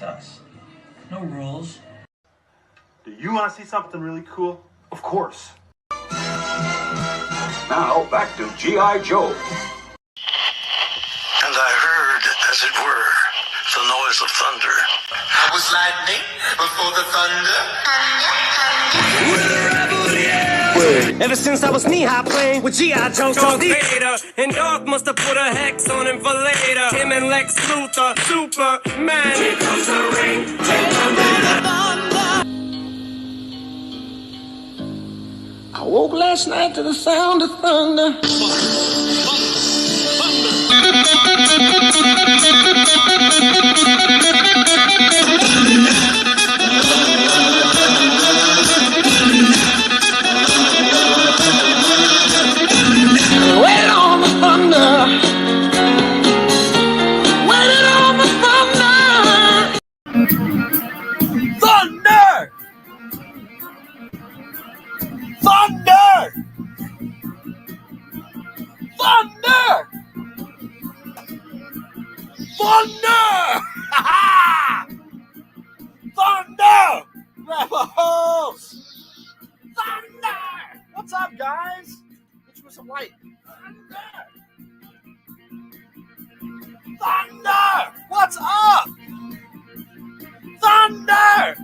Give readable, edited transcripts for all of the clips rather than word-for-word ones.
just us. No rules. Do you want to see something really cool? Of course. Now, back to G.I. Joe. And I heard, as it were, the noise of thunder. I was lightning before the thunder. Ever since I was knee-high playing with G.I. Joe, Darth Vader, and Darth must have put a hex on him for later. Him and Lex Luthor, Superman. Here comes the ring, here comes the thunder. I woke last night to the sound of thunder. Wait on the thunder. Wait on the thunder. Thunder! Thunder! Thunder! Thunder! Thunder! Rebels! Thunder! What's up, guys? Get you with some light. Thunder! What's up? Thunder!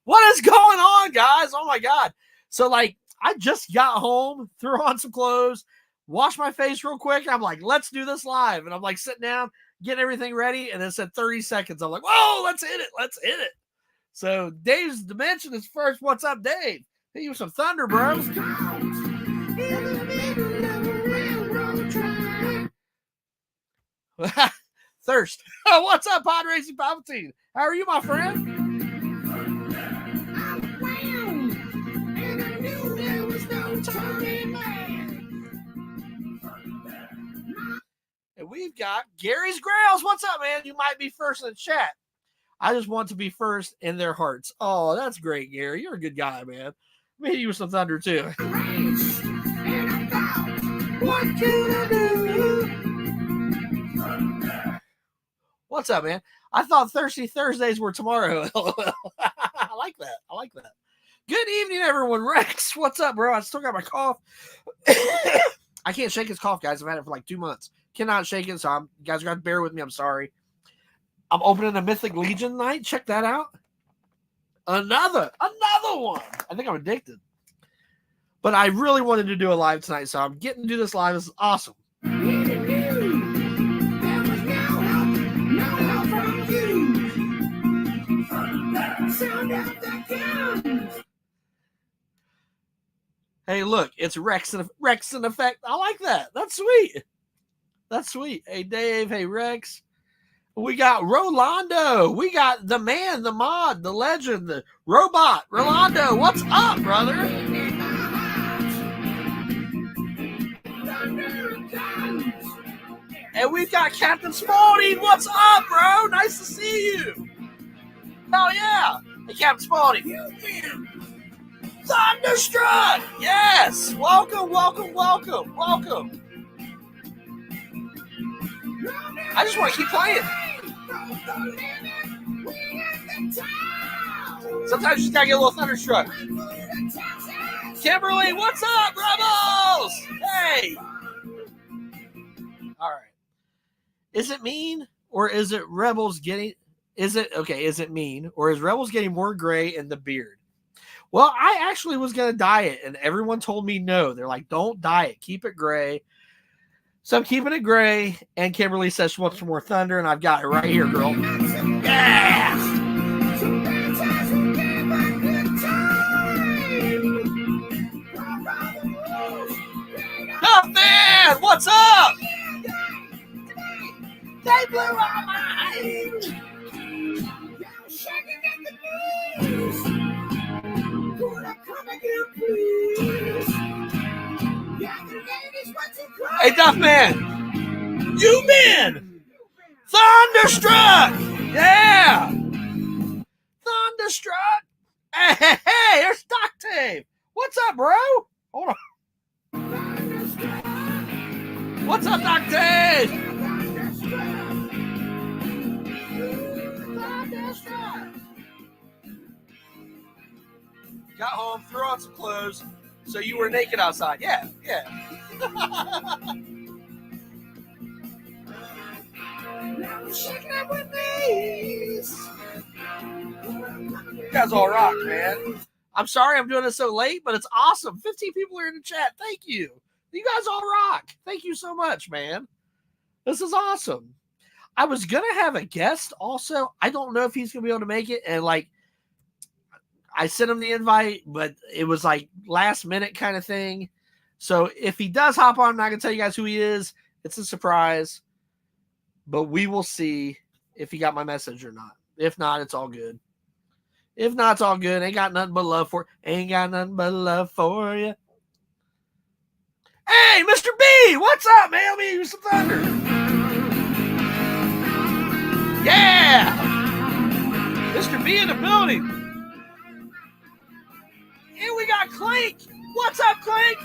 What is going on, guys? Oh my God. So, like, I just got home, threw on some clothes, washed my face real quick. I'm like, let's do this live. And I'm like sitting down, getting everything ready. And it said 30 seconds. I'm like, whoa, let's hit it. Let's hit it. So Dave's Dimension is first. What's up, Dave? Hit you with some thunder, bro. Thirst. What's up, Pod Racing Palpatine? How are you, my friend? And we've got Gary's Grails. What's up, man? You might be first in the chat. I just want to be first in their hearts. Oh, that's great, Gary. You're a good guy, man. Maybe you with some thunder, too. What can I do? What's up, man? I thought Thirsty Thursdays were tomorrow. I like that. I like that. Good evening, everyone. Rex, what's up, bro? I still got my cough. I can't shake this cough, guys. I've had it for like 2 months. Cannot shake it, so you guys are going to bear with me. I'm sorry. I'm opening a Mythic Legion night. Check that out. Another one. I think I'm addicted. But I really wanted to do a live tonight, so I'm getting to do this live. This is awesome. Hey, look, it's Rex in effect. I like that. That's sweet. That's sweet. Hey, Dave. Hey, Rex. We got Rolando. We got the man, the mod, the legend, the robot. Rolando, what's up, brother? And we've got Captain Spaulding. What's up, bro? Nice to see you. Hell yeah. Hey, Captain Spaulding. Thunderstruck. Yes. Welcome. I just want to keep playing. Sometimes you just gotta get a little thunderstruck. Kimberly, what's up, Rebels? Hey. All right. Is it mean or is it Rebels getting? Is it mean or is Rebels getting more gray in the beard? Well, I actually was gonna dye it, and everyone told me no. They're like, don't dye it, keep it gray. So I'm keeping it gray, and Kimberly says she wants some more thunder, and I've got it right here, girl. Yeah! Nothing! What's up? They blew our minds. Hey, Duffman, you been Thunderstruck. Yeah. Thunderstruck. Hey, there's Doc Dave. What's up, bro? Hold on. What's up, Doc Dave? got home, threw on some clothes, so you were naked outside. Yeah. Shaking up with me. You guys all rock, man. I'm sorry I'm doing it so late, but it's awesome. 15 people are in the chat. Thank you. You guys all rock. Thank you so much, man. This is awesome. I was going to have a guest also. I don't know if he's going to be able to make it. And like, I sent him the invite, but it was like last minute kind of thing. So if he does hop on, I'm not going to tell you guys who he is. It's a surprise. But we will see if he got my message or not. If not, it's all good. If not, it's all good. Ain't got nothing but love for you. Ain't got nothing but love for you. Hey, Mr. B, what's up, man? Let me hear some thunder. Yeah! Mr. B in the building. And we got Clink. What's up, Clink?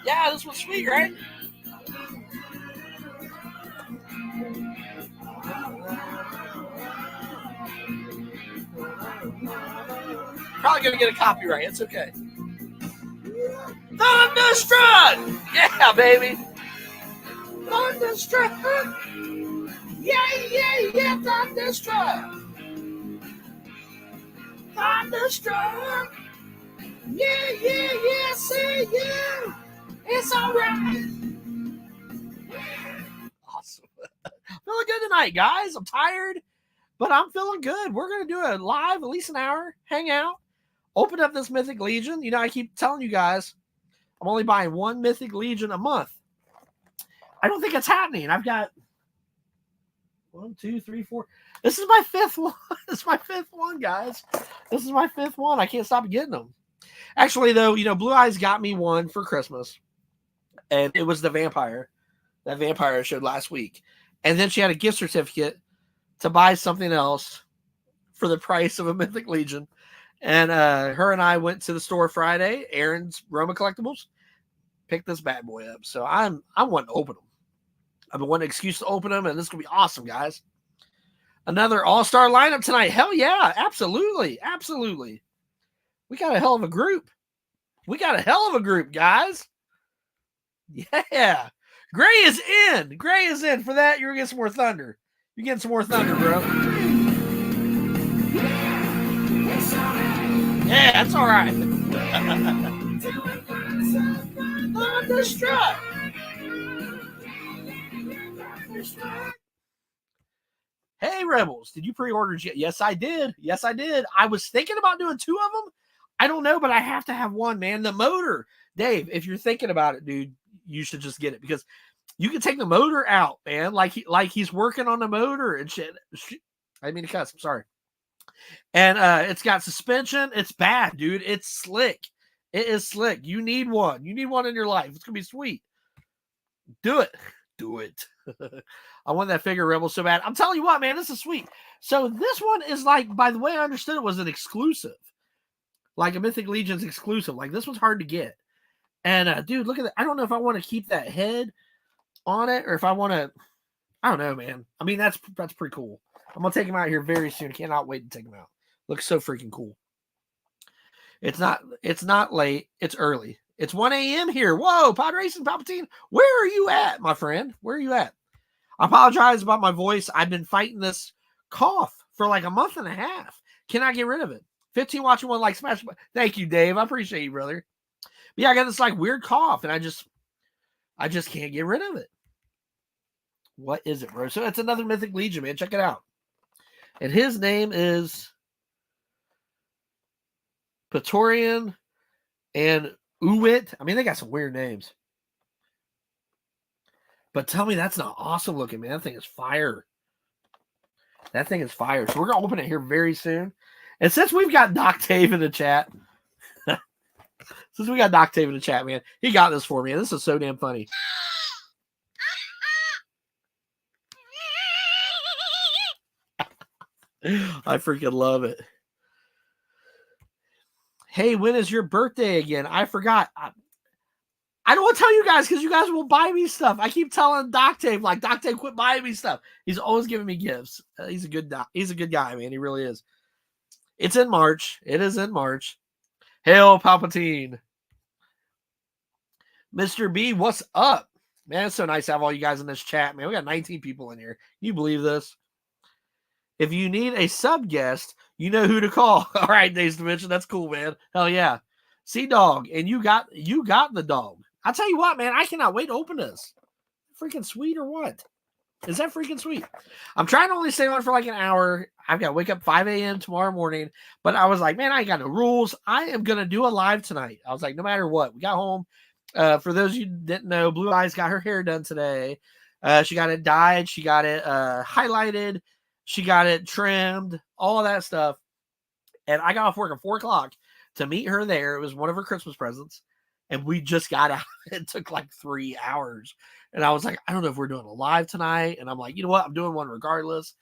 Yeah, this was sweet, right? Probably gonna get a copyright. It's okay. Thunderstruck! Yeah, baby. Thunderstruck. Yeah. Thunderstruck. Thunderstruck. Yeah. Say yeah. It's all right. Awesome. Feeling good tonight, guys. I'm tired, but I'm feeling good. We're going to do a live, at least an hour, hang out, open up this Mythic Legion. You know, I keep telling you guys, I'm only buying one Mythic Legion a month. I don't think it's happening. I've got 1, 2, 3, 4. This is my fifth one. This is my fifth one, guys. This is my fifth one. I can't stop getting them. Actually, though, you know, Blue Eyes got me one for Christmas. And it was the vampire. That vampire I showed last week. And then she had a gift certificate to buy something else for the price of a Mythic Legion. And her and I went to the store Friday, Aaron's Roma Collectibles, picked this bad boy up. So I wanting to open them. I've been wanting an excuse to open them, and this is going to be awesome, guys. Another all-star lineup tonight. Hell yeah, absolutely. Absolutely. We got a hell of a group. Guys. Yeah. Gray is in. For that, you're getting some more thunder. You're getting some more thunder, bro. Yeah, that's all right. Thunderstruck. Hey, Rebels, did you pre-order yet? Yes, I did. I was thinking about doing 2 of them. I don't know, but I have to have one, man. The motor. Dave, if you're thinking about it, dude, you should just get it because you can take the motor out, man. Like he's working on the motor and shit. I didn't mean to cuss. I'm sorry. And it's got suspension. It's bad, dude. It's slick. It is slick. You need one. You need one in your life. It's gonna be sweet. Do it. I want that figure, Rebel, so bad. I'm telling you what, man, this is sweet. So this one is like, by the way I understood it, was an exclusive. Like a Mythic Legion's exclusive. Like this one's hard to get. And dude, look at that. I don't know if I want to keep that head on it or if I want to. I don't know, man. I mean, that's pretty cool. I'm gonna take him out here very soon. Cannot wait to take him out. Looks so freaking cool. It's not late. It's early. It's 1 a.m. here. Whoa, Pod Racing Palpatine. Where are you at, my friend? Where are you at? I apologize about my voice. I've been fighting this cough for like a month and a half. Cannot get rid of it. 15 watching one like smash. Thank you, Dave. I appreciate you, brother. But yeah, I got this like weird cough, and I just can't get rid of it. What is it, bro? So it's another Mythic Legion, man. Check it out. And his name is Praetorian and Uwit. I mean, they got some weird names. But tell me that's not awesome looking, man. That thing is fire. So we're going to open it here very soon. And since we've got Doc Dave in the chat, man, he got this for me. And this is so damn funny. I freaking love it. Hey, when is your birthday again? I forgot. I don't want to tell you guys because you guys will buy me stuff. I keep telling Doc Dave, like, Doc Dave, quit buying me stuff. He's always giving me gifts. He's a good guy, man. He really is. It's in March. It is in March. Hail Palpatine. Mr. B, what's up? Man, it's so nice to have all you guys in this chat, man. We got 19 people in here. Can you believe this? If you need a sub guest, you know who to call. All right, Days Dimension. That's cool, man. Hell yeah. Sea Dog, and you got the dog. I'll tell you what, man, I cannot wait to open this. Freaking sweet or what? Is that freaking sweet? I'm trying to only stay on for like an hour. I've got to wake up 5 a.m. tomorrow morning. But I was like, man, I ain't got no rules. I am going to do a live tonight. I was like, no matter what. We got home. For those of you who didn't know, Blue Eyes got her hair done today. She got it dyed. She got it highlighted. She got it trimmed. All of that stuff. And I got off work at 4 o'clock to meet her there. It was one of her Christmas presents. And we just got out. It took like 3 hours. And I was like, I don't know if we're doing a live tonight. And I'm like, you know what? I'm doing one regardless.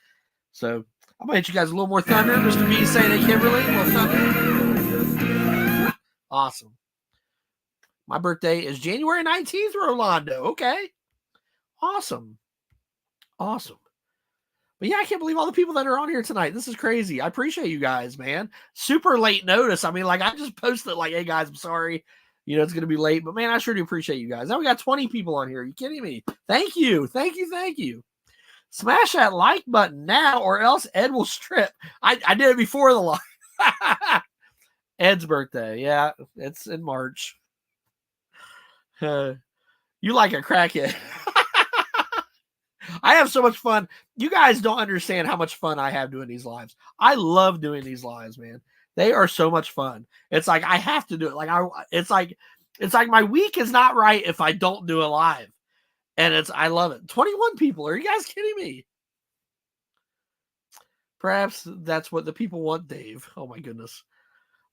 So I'm going to hit you guys a little more thunder. Mr. B saying they can't relate. A little thunder. Awesome. My birthday is January 19th, Rolando. Okay. Awesome. Awesome. But yeah, I can't believe all the people that are on here tonight. This is crazy. I appreciate you guys, man. Super late notice. I mean, like, I just posted like, hey guys, I'm sorry. You know, it's going to be late, but man, I sure do appreciate you guys. Now we got 20 people on here. Are you kidding me? Thank you. Thank you. Thank you. Smash that like button now or else Ed will strip. I did it before the live. Ed's birthday. Yeah, it's in March. You like a crackhead. I have so much fun. You guys don't understand how much fun I have doing these lives. I love doing these lives, man. They are so much fun. It's like I have to do it. It's like my week is not right if I don't do a live. And I love it. 21 people. Are you guys kidding me? Perhaps that's what the people want, Dave. Oh my goodness.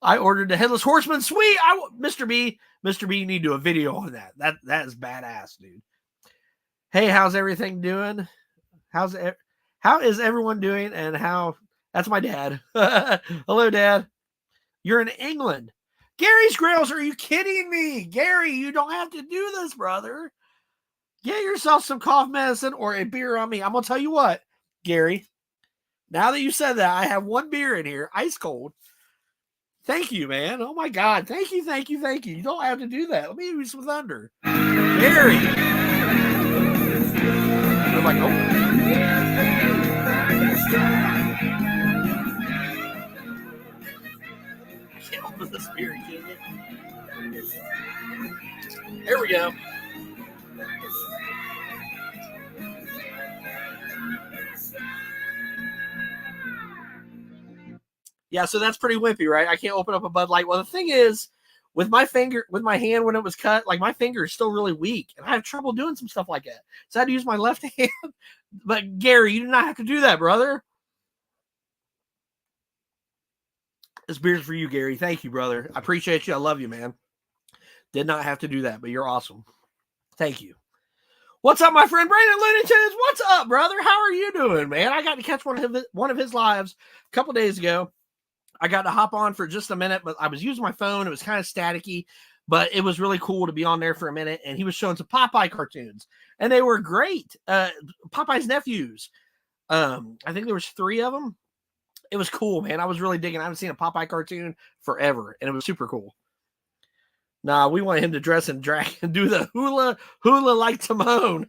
I ordered the Headless Horseman. Sweet. Mr. B, you need to do a video on that. That is badass, dude. Hey, how's everything doing? How is everyone doing? And that's my dad. Hello, Dad. You're in England. Gary's Grails, are you kidding me? Gary, you don't have to do this, brother. Get yourself some cough medicine or a beer on me. I'm going to tell you what, Gary. Now that you said that, I have one beer in here, ice cold. Thank you, man. Oh, my God. Thank you. You don't have to do that. Let me give you some thunder. Gary. I'm like, oh. I can't open this beer, can you? There we go. Yeah, so that's pretty wimpy, right? I can't open up a Bud Light. Well, the thing is, with my hand when it was cut, like my finger is still really weak, and I have trouble doing some stuff like that. So I had to use my left hand. But Gary, you do not have to do that, brother. This beer's for you, Gary. Thank you, brother. I appreciate you. I love you, man. Did not have to do that, but you're awesome. Thank you. What's up, my friend Brandon Lunations? What's up, brother? How are you doing, man? I got to catch one of his lives a couple days ago. I got to hop on for just a minute, but I was using my phone. It was kind of staticky, but it was really cool to be on there for a minute. And he was showing some Popeye cartoons, and they were great. Popeye's nephews. I think there was 3 of them. It was cool, man. I was really digging. I haven't seen a Popeye cartoon forever, and it was super cool. Nah, we want him to dress and drag and do the hula like Timon.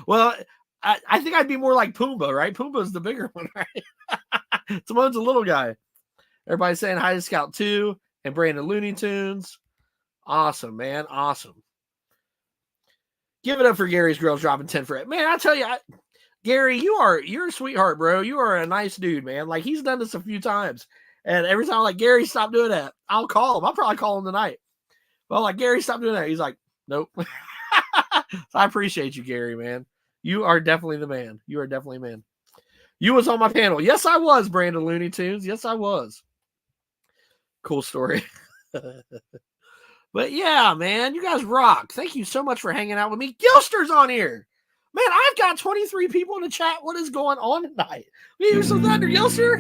Well, I think I'd be more like Pumbaa, right? Pumbaa's the bigger one, right? Timon's a little guy. Everybody's saying hi to Scout 2 and Brandon Looney Tunes. Awesome, man. Awesome. Give it up for Gary's Girls dropping 10 for it. Man, I tell you, Gary, you're a sweetheart, bro. You are a nice dude, man. Like, he's done this a few times. And every time I'm like, Gary, stop doing that. I'll call him. I'll probably call him tonight. Well, like, Gary, stop doing that. He's like, nope. So I appreciate you, Gary, man. You are definitely the man. You are definitely a man. You was on my panel. Yes, I was, Brandon Looney Tunes. Yes, I was. Cool story. But yeah, man, you guys rock. Thank you so much for hanging out with me. Gilster's on here. Man, I've got 23 people in the chat. What is going on tonight? We hear some thunder, Gilster.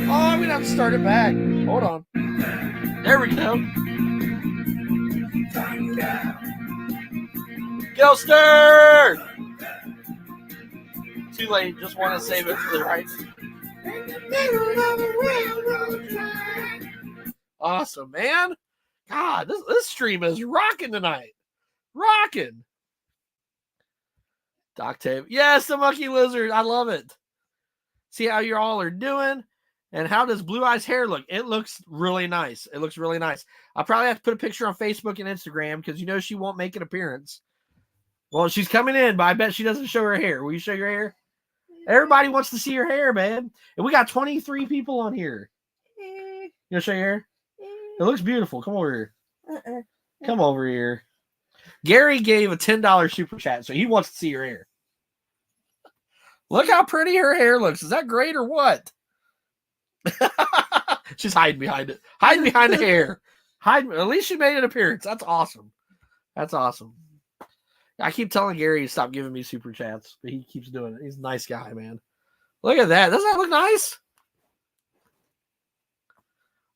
Oh, I'm going to have to start it back. Hold on. There we go. Gilster! Too late. Just want to save it for the right. Awesome, man. God, this stream is rocking tonight. Rocking. Octave. Yes, the monkey lizard. I love it. See how you all are doing. And how does Blue Eyes hair look? It looks really nice. It looks really nice. I'll probably have to put a picture on Facebook and Instagram because you know she won't make an appearance. Well, she's coming in, but I bet she doesn't show her hair. Will you show your hair? Everybody wants to see your hair, man. And we got 23 people on here. You gonna show your hair? It looks beautiful. Come over here. Come over here. Gary gave a $10 super chat, so he wants to see your hair. Look how pretty her hair looks. Is that great or what? She's hiding behind it. Hiding behind the hair. At least she made an appearance. That's awesome. That's awesome. I keep telling Gary to stop giving me super chats, but he keeps doing it. He's a nice guy, man. Look at that. Doesn't that look nice?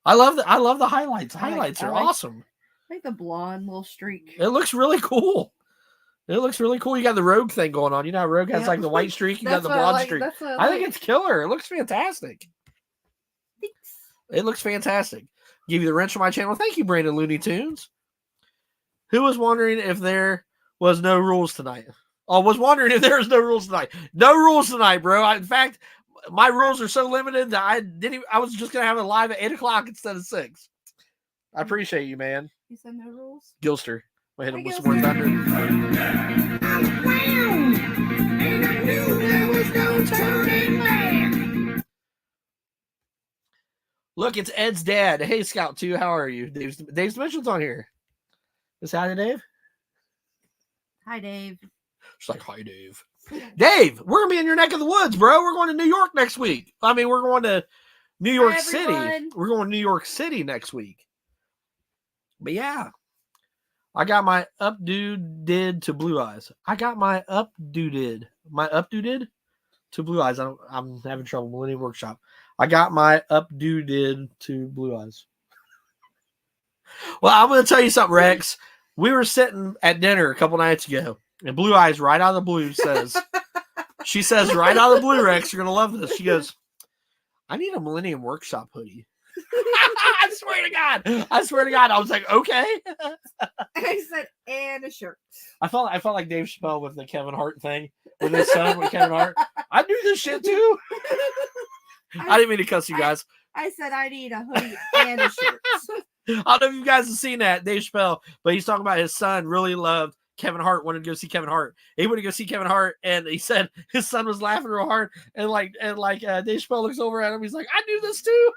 I love the highlights. Highlights are awesome. I like the blonde little streak. It looks really cool. It looks really cool. You got the Rogue thing going on. You know how Rogue has like the white streak. You got the blonde streak. I think it's killer. It looks fantastic. Thanks. It looks fantastic. Give you the wrench on my channel. Thank you, Brandon Looney Tunes. Who was wondering if there was no rules tonight? I was wondering if there was no rules tonight. No rules tonight, bro. In fact, my rules are so limited that I was just gonna have it live at 8 o'clock instead of 6. I appreciate you, man. You said no rules? Gilster. I hit him with some Gilster. more thunder. Look, it's Ed's dad. Hey, Scout 2, how are you? Dave's Dimensions on here. Is that Dave? Hi, Dave. She's like, hi, Dave. Dave, we're going to be in your neck of the woods, bro. We're going to New York next week. I mean, we're going to New York City. We're going to New York City next week. But yeah, I got my updooded to Blue Eyes. I got my updooded to Blue Eyes. I'm having trouble. Millennium Workshop. I got my updooded to Blue Eyes. Well, I'm going to tell you something, Rex. We were sitting at dinner a couple nights ago, and Blue Eyes, right out of the blue, says, she says, right out of the blue, Rex, you're going to love this. She goes, I need a Millennium Workshop hoodie. I swear to God. I was like, okay. I said, and a shirt. I felt like Dave Chappelle with the Kevin Hart thing with his son with Kevin Hart. I do this shit too. I didn't mean to cuss you guys. I said I need a hoodie and a shirt. I don't know if you guys have seen that, Dave Chappelle, but he's talking about his son really loved Kevin Hart, wanted to go see Kevin Hart. He wanted to go see Kevin Hart, and he said his son was laughing real hard, and Dave Chappelle looks over at him. He's like, I do this too.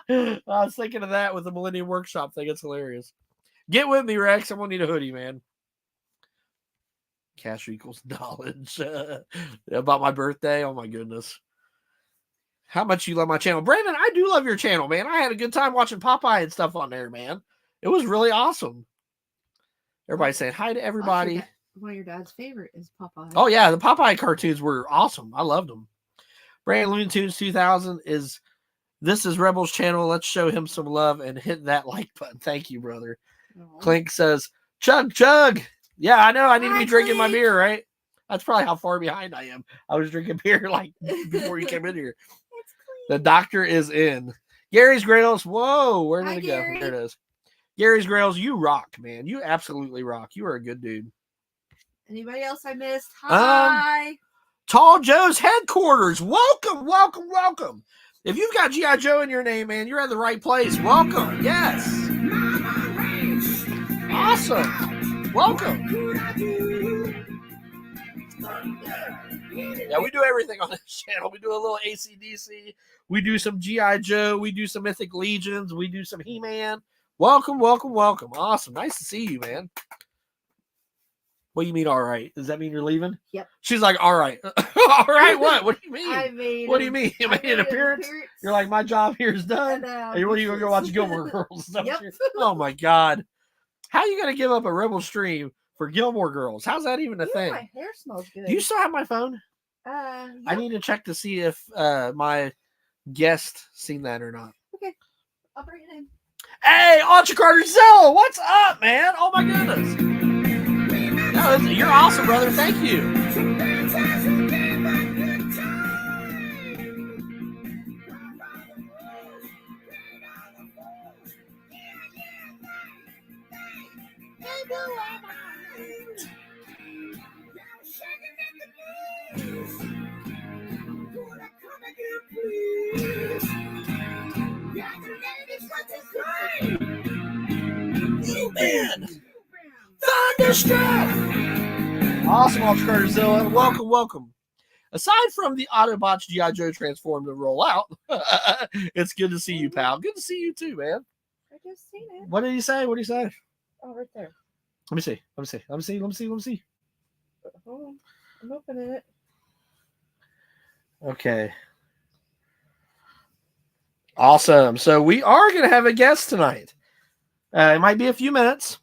I was thinking of that with the Millennium Workshop thing. It's hilarious. Get with me, Rex. I'm gonna need a hoodie, man. Cash equals knowledge. About my birthday. Oh my goodness. How much you love my channel. Brandon, I do love your channel, man. I had a good time watching Popeye and stuff on there, man. It was really awesome. Everybody's saying hi to everybody. One of your dad's favorite is Popeye. Oh yeah, the Popeye cartoons were awesome. I loved them. Brandon Looney Tunes 2000 is. This is Rebel's channel. Let's show him some love and hit that like button. Thank you, brother. Aww. Clink says, chug. Yeah, I know. I need to be drinking my beer, right? That's probably how far behind I am. I was drinking beer like before you came in here. The doctor is in. Gary's Grails. Whoa, where did it go? There it is. Gary's Grails, you rock, man. You absolutely rock. You are a good dude. Anybody else I missed? Hi. Tall Joe's headquarters. Welcome. If you've got G.I. Joe in your name, man, you're at the right place. Welcome. Yes. Awesome. Welcome. Yeah, we do everything on this channel. We do a little AC/DC. We do some G.I. Joe. We do some Mythic Legions. We do some He-Man. Welcome. Awesome. Nice to see you, man. What do you mean, all right? Does that mean you're leaving? Yep. She's like, all right. All right, what? What do you mean? What do you mean? You made an appearance? You're like, my job here is done. Hey, what are you going to go watch Gilmore Girls? Yep. Oh, my God. How are you going to give up a Rebel stream for Gilmore Girls? How's that even a thing? My hair smells good. Do you still have my phone? Yeah. I need to check to see if my guest seen that or not. Okay. I'll bring it in. Hey, Ultra Carter Zell, what's up, man? Oh, my goodness. No, you're awesome, brother. Thank you. Man. Thunderstruck! Awesome, Carterzilla. Welcome. Aside from the Autobots G.I. Joe transform to roll out, it's good to see you, pal. Good to see you too, man. I just seen it. What did he say? What did he say? Oh, right there. Let me see. Hold on. I'm opening it. Okay. Awesome. So we are going to have a guest tonight. It might be a few minutes,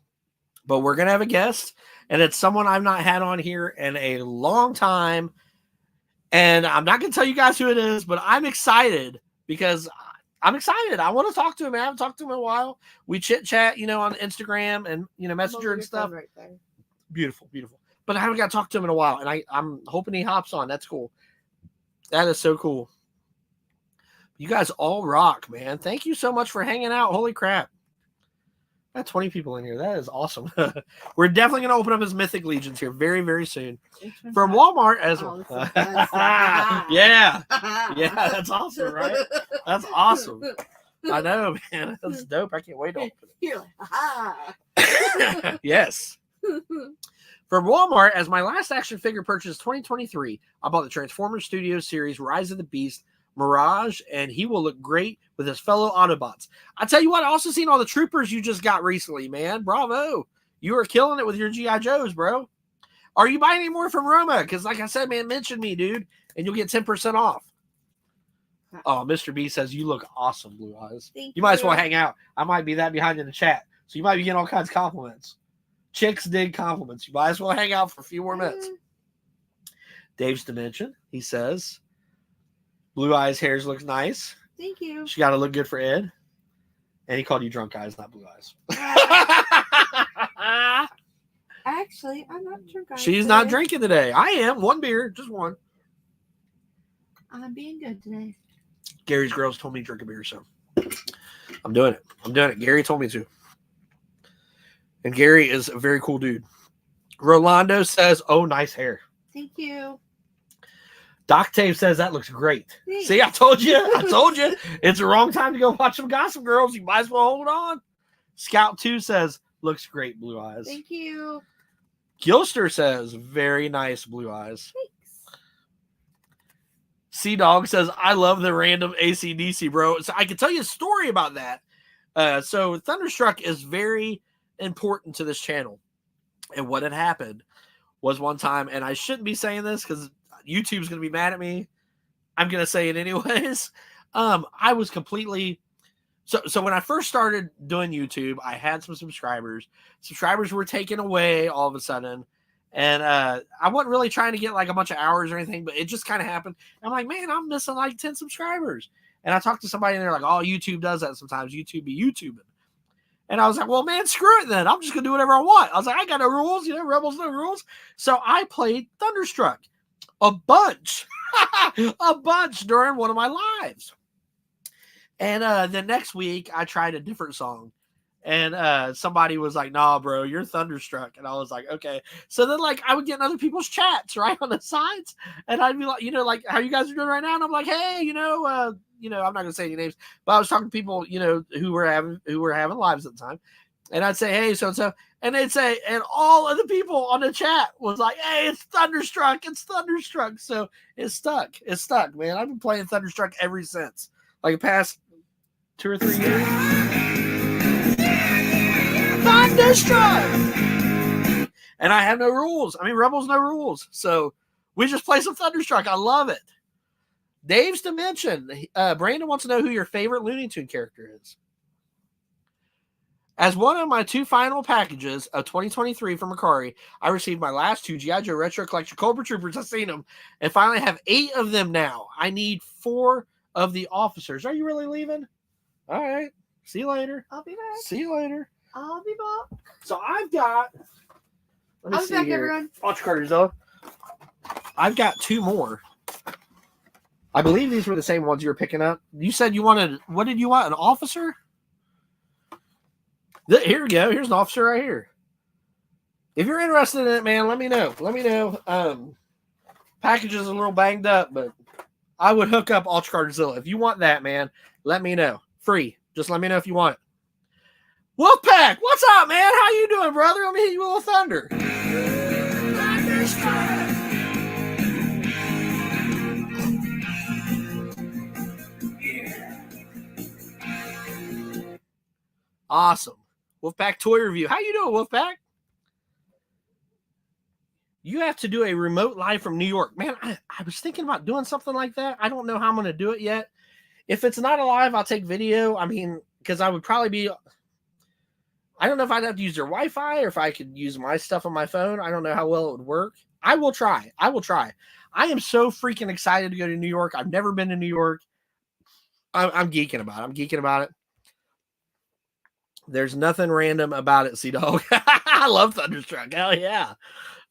but we're going to have a guest, and it's someone I've not had on here in a long time. And I'm not going to tell you guys who it is, but I'm excited because I'm excited. I want to talk to him. I haven't talked to him in a while. We chit chat, on Instagram and, Messenger and stuff. Right there. Beautiful. But I haven't got to talk to him in a while, and I'm hoping he hops on. That's cool. That is so cool. You guys all rock, man. Thank you so much for hanging out. Holy crap. Got 20 people in here. That is awesome. We're definitely going to open up his Mythic Legions here very, very soon. From Walmart as well. Yeah. Yeah, that's awesome, right? That's awesome. I know, man. That's dope. I can't wait to open it. You're like, aha. Yes. From Walmart, as my last action figure purchase 2023, I bought the Transformers Studios series Rise of the Beast Mirage, and he will look great with his fellow Autobots. I tell you what, I also seen all the troopers you just got recently, man. Bravo. You are killing it with your G.I. Joes, bro. Are you buying any more from Roma? Because like I said, man, mention me, dude, and you'll get 10% off. Oh, Mr. B says, you look awesome, Blue Eyes. Thank you might as well hang out. I might be that behind in the chat. So you might be getting all kinds of compliments. Chicks dig compliments. You might as well hang out for a few more minutes. Dave's Dimension, he says, Blue Eyes hairs looks nice. Thank you. She got to look good for Ed. And he called you drunk eyes, not blue eyes. Actually, I'm not drunk. She's not drinking today. I am. One beer, just one. I'm being good today. Gary's girls told me to drink a beer, so I'm doing it. Gary told me to. And Gary is a very cool dude. Rolando says, oh, nice hair. Thank you. Doc Tape says that looks great. Thanks. See, I told you. It's the wrong time to go watch some Gossip Girls. You might as well hold on. Scout 2 says, looks great, Blue Eyes. Thank you. Gilster says, very nice, Blue Eyes. Thanks. C-Dog says, I love the random AC/DC, bro. So I can tell you a story about that. So Thunderstruck is very important to this channel. And what had happened was one time, and I shouldn't be saying this because YouTube's going to be mad at me. I'm going to say it anyways. I was completely... So when I first started doing YouTube, I had some subscribers. Subscribers were taken away all of a sudden. And I wasn't really trying to get like a bunch of hours or anything, but it just kind of happened. I'm like, man, I'm missing like 10 subscribers. And I talked to somebody and they're like, oh, YouTube does that sometimes. YouTube be YouTubing. And I was like, well, man, screw it then. I'm just going to do whatever I want. I was like, I got no rules. Rebels, no rules. So I played Thunderstruck a bunch during one of my lives. And the next week I tried a different song and somebody was like, nah, bro, you're Thunderstruck. And I was like, okay. So then like I would get in other people's chats right on the sides and I'd be like, like how you guys are doing right now. And I'm like, hey, I'm not going to say any names, but I was talking to people, who were having lives at the time. And I'd say, hey, so-and-so. And they'd say, and all of the people on the chat was like, hey, it's Thunderstruck. So it's stuck, man. I've been playing Thunderstruck ever since. Like the past 2 or 3 years. Thunderstruck! And I have no rules. I mean, Rebels, no rules. So we just play some Thunderstruck. I love it. Dave's Dimension. Brandon wants to know who your favorite Looney Tune character is. As one of my 2 final packages of 2023 from Macari, I received my last 2 G.I. Joe Retro Collection Cobra Troopers. I've seen them. And finally have 8 of them now. I need 4 of the officers. Are you really leaving? All right. See you later. I'll be back. See you later. I'll be back. So I've got, Let me I'll be see back, here. everyone. Watch Carterzilla. I've got 2 more. I believe these were the same ones you were picking up. You said you wanted, what did you want? An officer? Here we go. Here's an officer right here. If you're interested in it, man, let me know. Let me know. Package is a little banged up, but I would hook up Ultra Carterzilla. If you want that, man, let me know. Free. Just let me know if you want it. Wolfpack, what's up, man? How you doing, brother? Let me hit you with a little thunder. Awesome. Wolfpack toy review. How you doing, Wolfpack? You have to do a remote live from New York. Man, I was thinking about doing something like that. I don't know how I'm going to do it yet. If it's not a live, I'll take video. I mean, because I would probably be... I don't know if I'd have to use their Wi-Fi or if I could use my stuff on my phone. I don't know how well it would work. I will try. I am so freaking excited to go to New York. I've never been to New York. I'm geeking about it. There's nothing random about it, Sea-Dog. I love Thunderstruck. Hell yeah.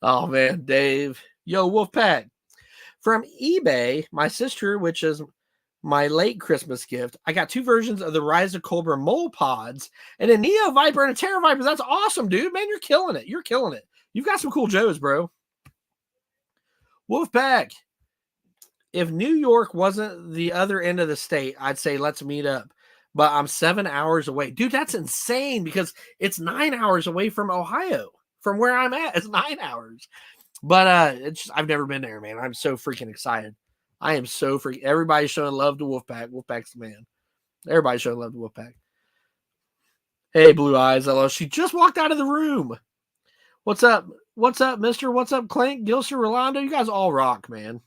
Oh, man, Dave. Yo, Wolfpack. From eBay, my sister, which is my late Christmas gift, I got 2 versions of the Rise of Cobra mole pods and a Neo Viper and a Terra Viper. That's awesome, dude. Man, you're killing it. You're killing it. You've got some cool Joes, bro. Wolfpack. If New York wasn't the other end of the state, I'd say let's meet up. But I'm 7 hours away. Dude, that's insane because it's 9 hours away from Ohio. From where I'm at, it's 9 hours. But I've never been there, man. I'm so freaking excited. I am so freaking... Everybody's showing love to Wolfpack. Wolfpack's the man. Everybody's showing love to Wolfpack. Hey, Blue Eyes. Hello. She just walked out of the room. What's up? What's up, mister? What's up, Clink? Gilser, Rolando? You guys all rock, man.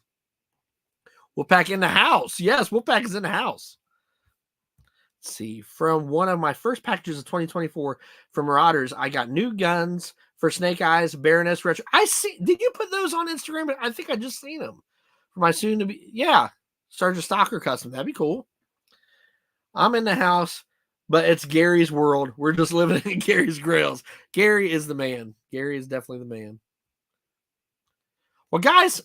Wolfpack in the house. Yes, Wolfpack is in the house. Let's see. From one of my first packages of 2024 from Marauders, I got new guns for Snake Eyes, Baroness Retro. I see. Did you put those on Instagram? I think I just seen them. For my soon to be, yeah, Sergeant Stalker custom. That'd be cool. I'm in the house, but it's Gary's world. We're just living in Gary's grails. Gary is the man. Gary is definitely the man. Well, guys,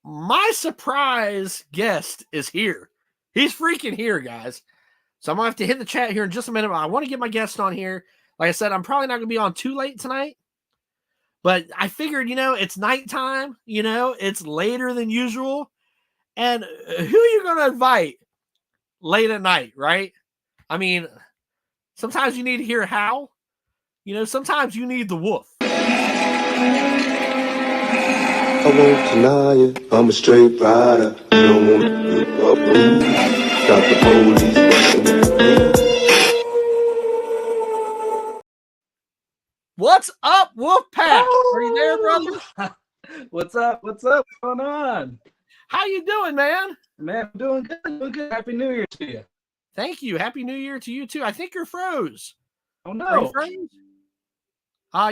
my surprise guest is here. He's freaking here, guys. So I'm going to have to hit the chat here in just a minute. I want to get my guest on here. Like I said, I'm probably not going to be on too late tonight. But I figured, it's nighttime. It's later than usual. And who are you going to invite late at night, right? I mean, sometimes you need to hear a howl. Sometimes you need the wolf. I won't deny it. I'm a straight rider. You don't want to give up on me. Stop the police. What's up, Wolfpack? Are you there, brother? What's up? What's up? What's going on? How you doing, man? Man, I'm doing good. Doing good. Happy New Year to you. Thank you. Happy New Year to you, too. I think you're froze. Oh, no. Are you froze?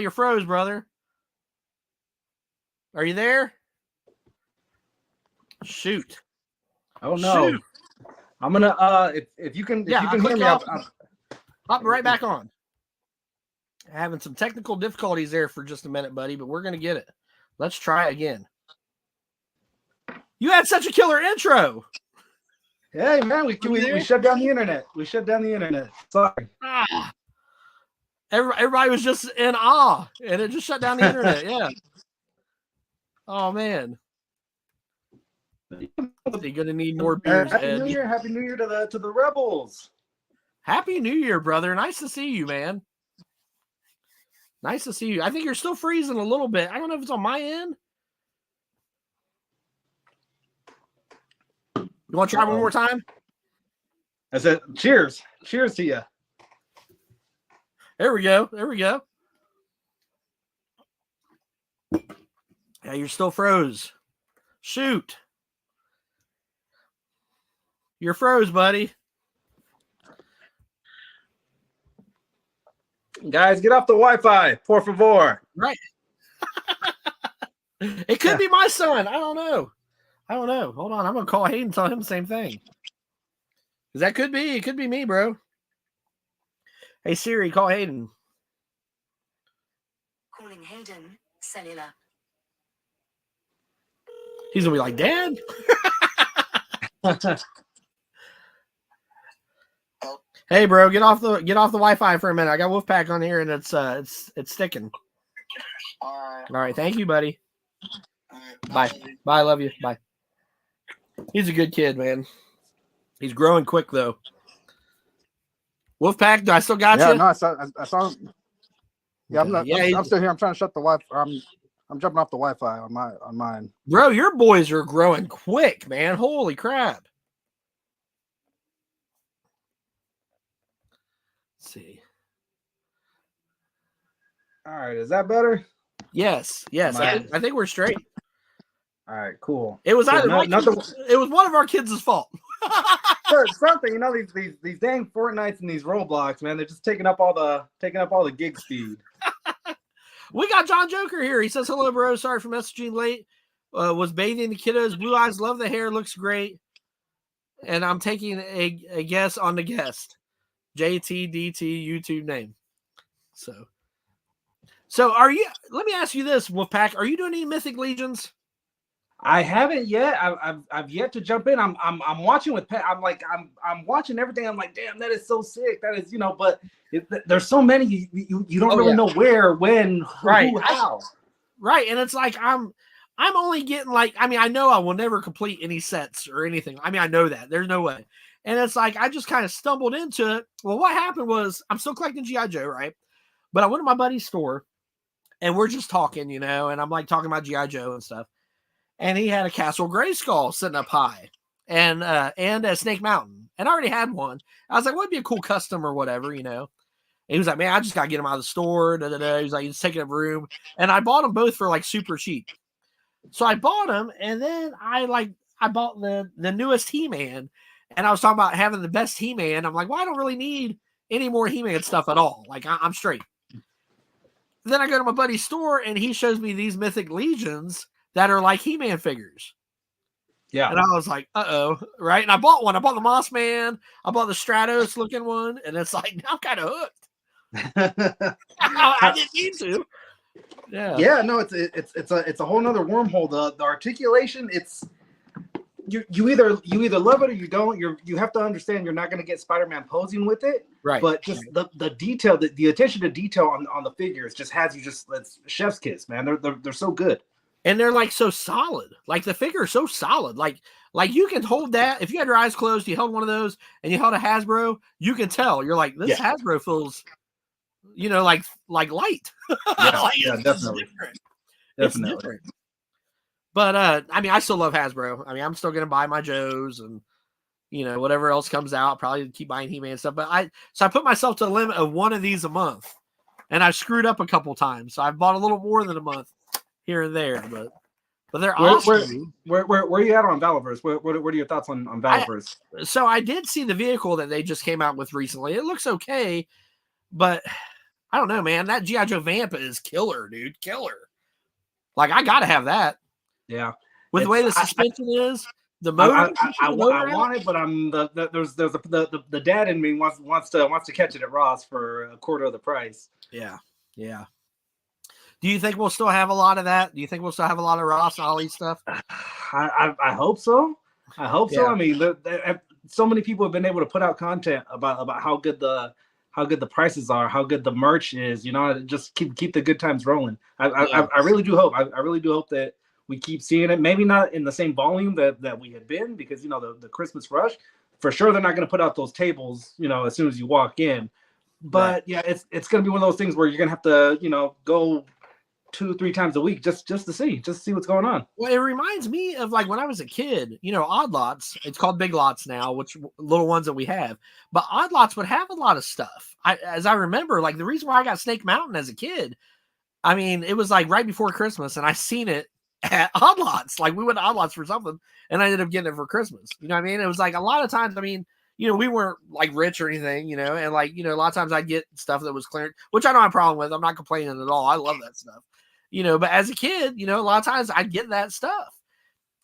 You're froze, brother. Are you there? Shoot. Oh, no. Shoot. I'm going to, if you can hear me, I'll be right back on. Having some technical difficulties there for just a minute, buddy, but we're going to get it. Let's try again. You had such a killer intro. Hey, man, we shut down the internet. We shut down the internet. Sorry. Everybody was just in awe, and it just shut down the internet. Yeah. Oh, man. You're going to need more beers. Happy New Year. Happy New Year to the Rebels. Happy New Year, brother. Nice to see you, man. Nice to see you. I think you're still freezing a little bit. I don't know if it's on my end. You want to try one more time? I said, cheers. Cheers to you. There we go. There we go. Yeah, you're still froze. Shoot. You're froze, buddy. Guys, get off the Wi-Fi, por favor. Right. It could be my son. I don't know. Hold on. I'm going to call Hayden and tell him the same thing. Because that could be. It could be me, bro. Hey, Siri, call Hayden. Calling Hayden. Cellular. He's gonna be like, Dad. Hey, bro, get off the Wi-Fi for a minute. I got Wolfpack on here, and it's sticking. All right, thank you, buddy. Bye. Bye. I love you. Bye. He's a good kid, man. He's growing quick though. Wolfpack, do I still got you? No, I saw him. Yeah, I'm still here. I'm trying to shut the Wi-Fi. I'm jumping off the Wi-Fi on mine. Bro, your boys are growing quick, man. Holy crap. Let's see. All right, is that better? Yes. I think we're straight. All right, cool. It was either it was one of our kids' fault. Something, these dang Fortnites and these Roblox, man, they're just taking up all the gig speed. We got John Joker here. He says, hello, bro. Sorry for messaging late. Was bathing the kiddos. Blue eyes. Love the hair. Looks great. And I'm taking a guess on the guest. JTDT YouTube name. So are you, let me ask you this, Wolfpack. Are you doing any Mythic Legions? I haven't yet. I've yet to jump in. I'm watching with Pat. I'm watching everything. I'm like, damn, that is so sick. That is, but there's so many you don't really know where, when, who, how. Right, and it's like I'm only getting I know I will never complete any sets or anything. I know that. There's no way. And it's like I just kind of stumbled into it. Well, what happened was I'm still collecting G.I. Joe, right? But I went to my buddy's store and we're just talking, and I'm like talking about G.I. Joe and stuff. And he had a Castle Grayskull sitting up high and a Snake Mountain. And I already had one. I was like, what'd be a cool custom or whatever, And he was like, man, I just got to get them out of the store. He was like, it's taking up room. And I bought them both for super cheap. So I bought them, and then I bought the newest He-Man. And I was talking about having the best He-Man. I'm like, well, I don't really need any more He-Man stuff at all. I'm straight. Then I go to my buddy's store, and he shows me these Mythic Legions that are like He-Man figures. Yeah. And I was like, uh-oh, right? And I bought one. I bought the Moss Man. I bought the Stratos looking one. And it's like, now I'm kind of hooked. I didn't need to. Yeah. Yeah, no, it's a whole nother wormhole. The articulation, it's you either love it or you don't. You have to understand you're not going to get Spider-Man posing with it. Right. But just the detail, the attention to detail on the figures just has you it's chef's kiss, man. They're so good. And they're so solid. The figure is so solid. Like you can hold that. If you had your eyes closed, you held one of those and you held a Hasbro, you can tell. You're like, this Hasbro feels, like light. Yeah, definitely. It's different. But I still love Hasbro. I'm still gonna buy my Joes and whatever else comes out. Probably keep buying He-Man stuff. But I put myself to a limit of one of these a month. And I screwed up a couple times. So I've bought a little more than a month here and there, but they're awesome. Where are you at on Valaverse? What are your thoughts on Valaverse? So I did see the vehicle that they just came out with recently. It looks okay, but I don't know, man. That G.I. Joe Vampa is killer, dude. Killer. I gotta have that. Yeah. With the way the suspension is, the motor. I want it, but there's the dad in me wants to catch it at Ross for a quarter of the price. Yeah. Do you think we'll still have a lot of that? Do you think we'll still have a lot of Ross and Ollie stuff? I hope so. So. So many people have been able to put out content about how good the prices are, how good the merch is. Just keep the good times rolling. I really do hope. I really do hope that we keep seeing it. Maybe not in the same volume that we had been, because the Christmas rush. For sure, they're not going to put out those tables, as soon as you walk in. But yeah, it's going to be one of those things where you're going to have to, go 2-3 times a week just to see what's going on. Well, it reminds me of when I was a kid, Odd Lots. It's called Big Lots now, which little ones that we have. But Odd Lots would have a lot of stuff. As I remember, the reason why I got Snake Mountain as a kid, it was right before Christmas, and I seen it at Odd Lots. We went to Odd Lots for something, and I ended up getting it for Christmas. You know what I mean? It was a lot of times. We weren't rich or anything, and a lot of times I'd get stuff that was clearance, which I don't have a problem with. I'm not complaining at all. I love that stuff. But as a kid, a lot of times I'd get that stuff.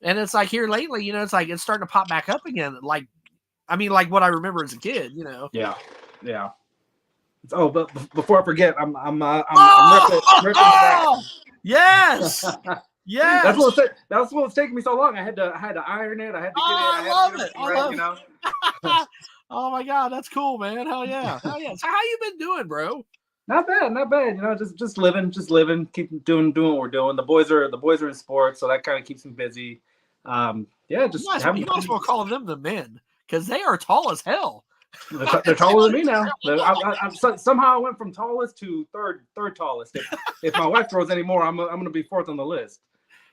And it's here lately, it's it's starting to pop back up again. What I remember as a kid, Yeah. Oh, but before I forget, I'm ripping back. Yes. Yes. That's what was taking me so long. I had to iron it. I had to get it. I love it. I love you know. Oh my God, that's cool, man. Hell yeah. Hell yeah. So how you been doing, bro? Not bad. You know, just living, keep doing what we're doing. The boys are in sports, so that kind of keeps them busy. Yeah, just you might as well call them the men because they are tall as hell. They're taller than me now. Somehow I went from tallest to third tallest. If my wife throws any more, I'm gonna be fourth on the list.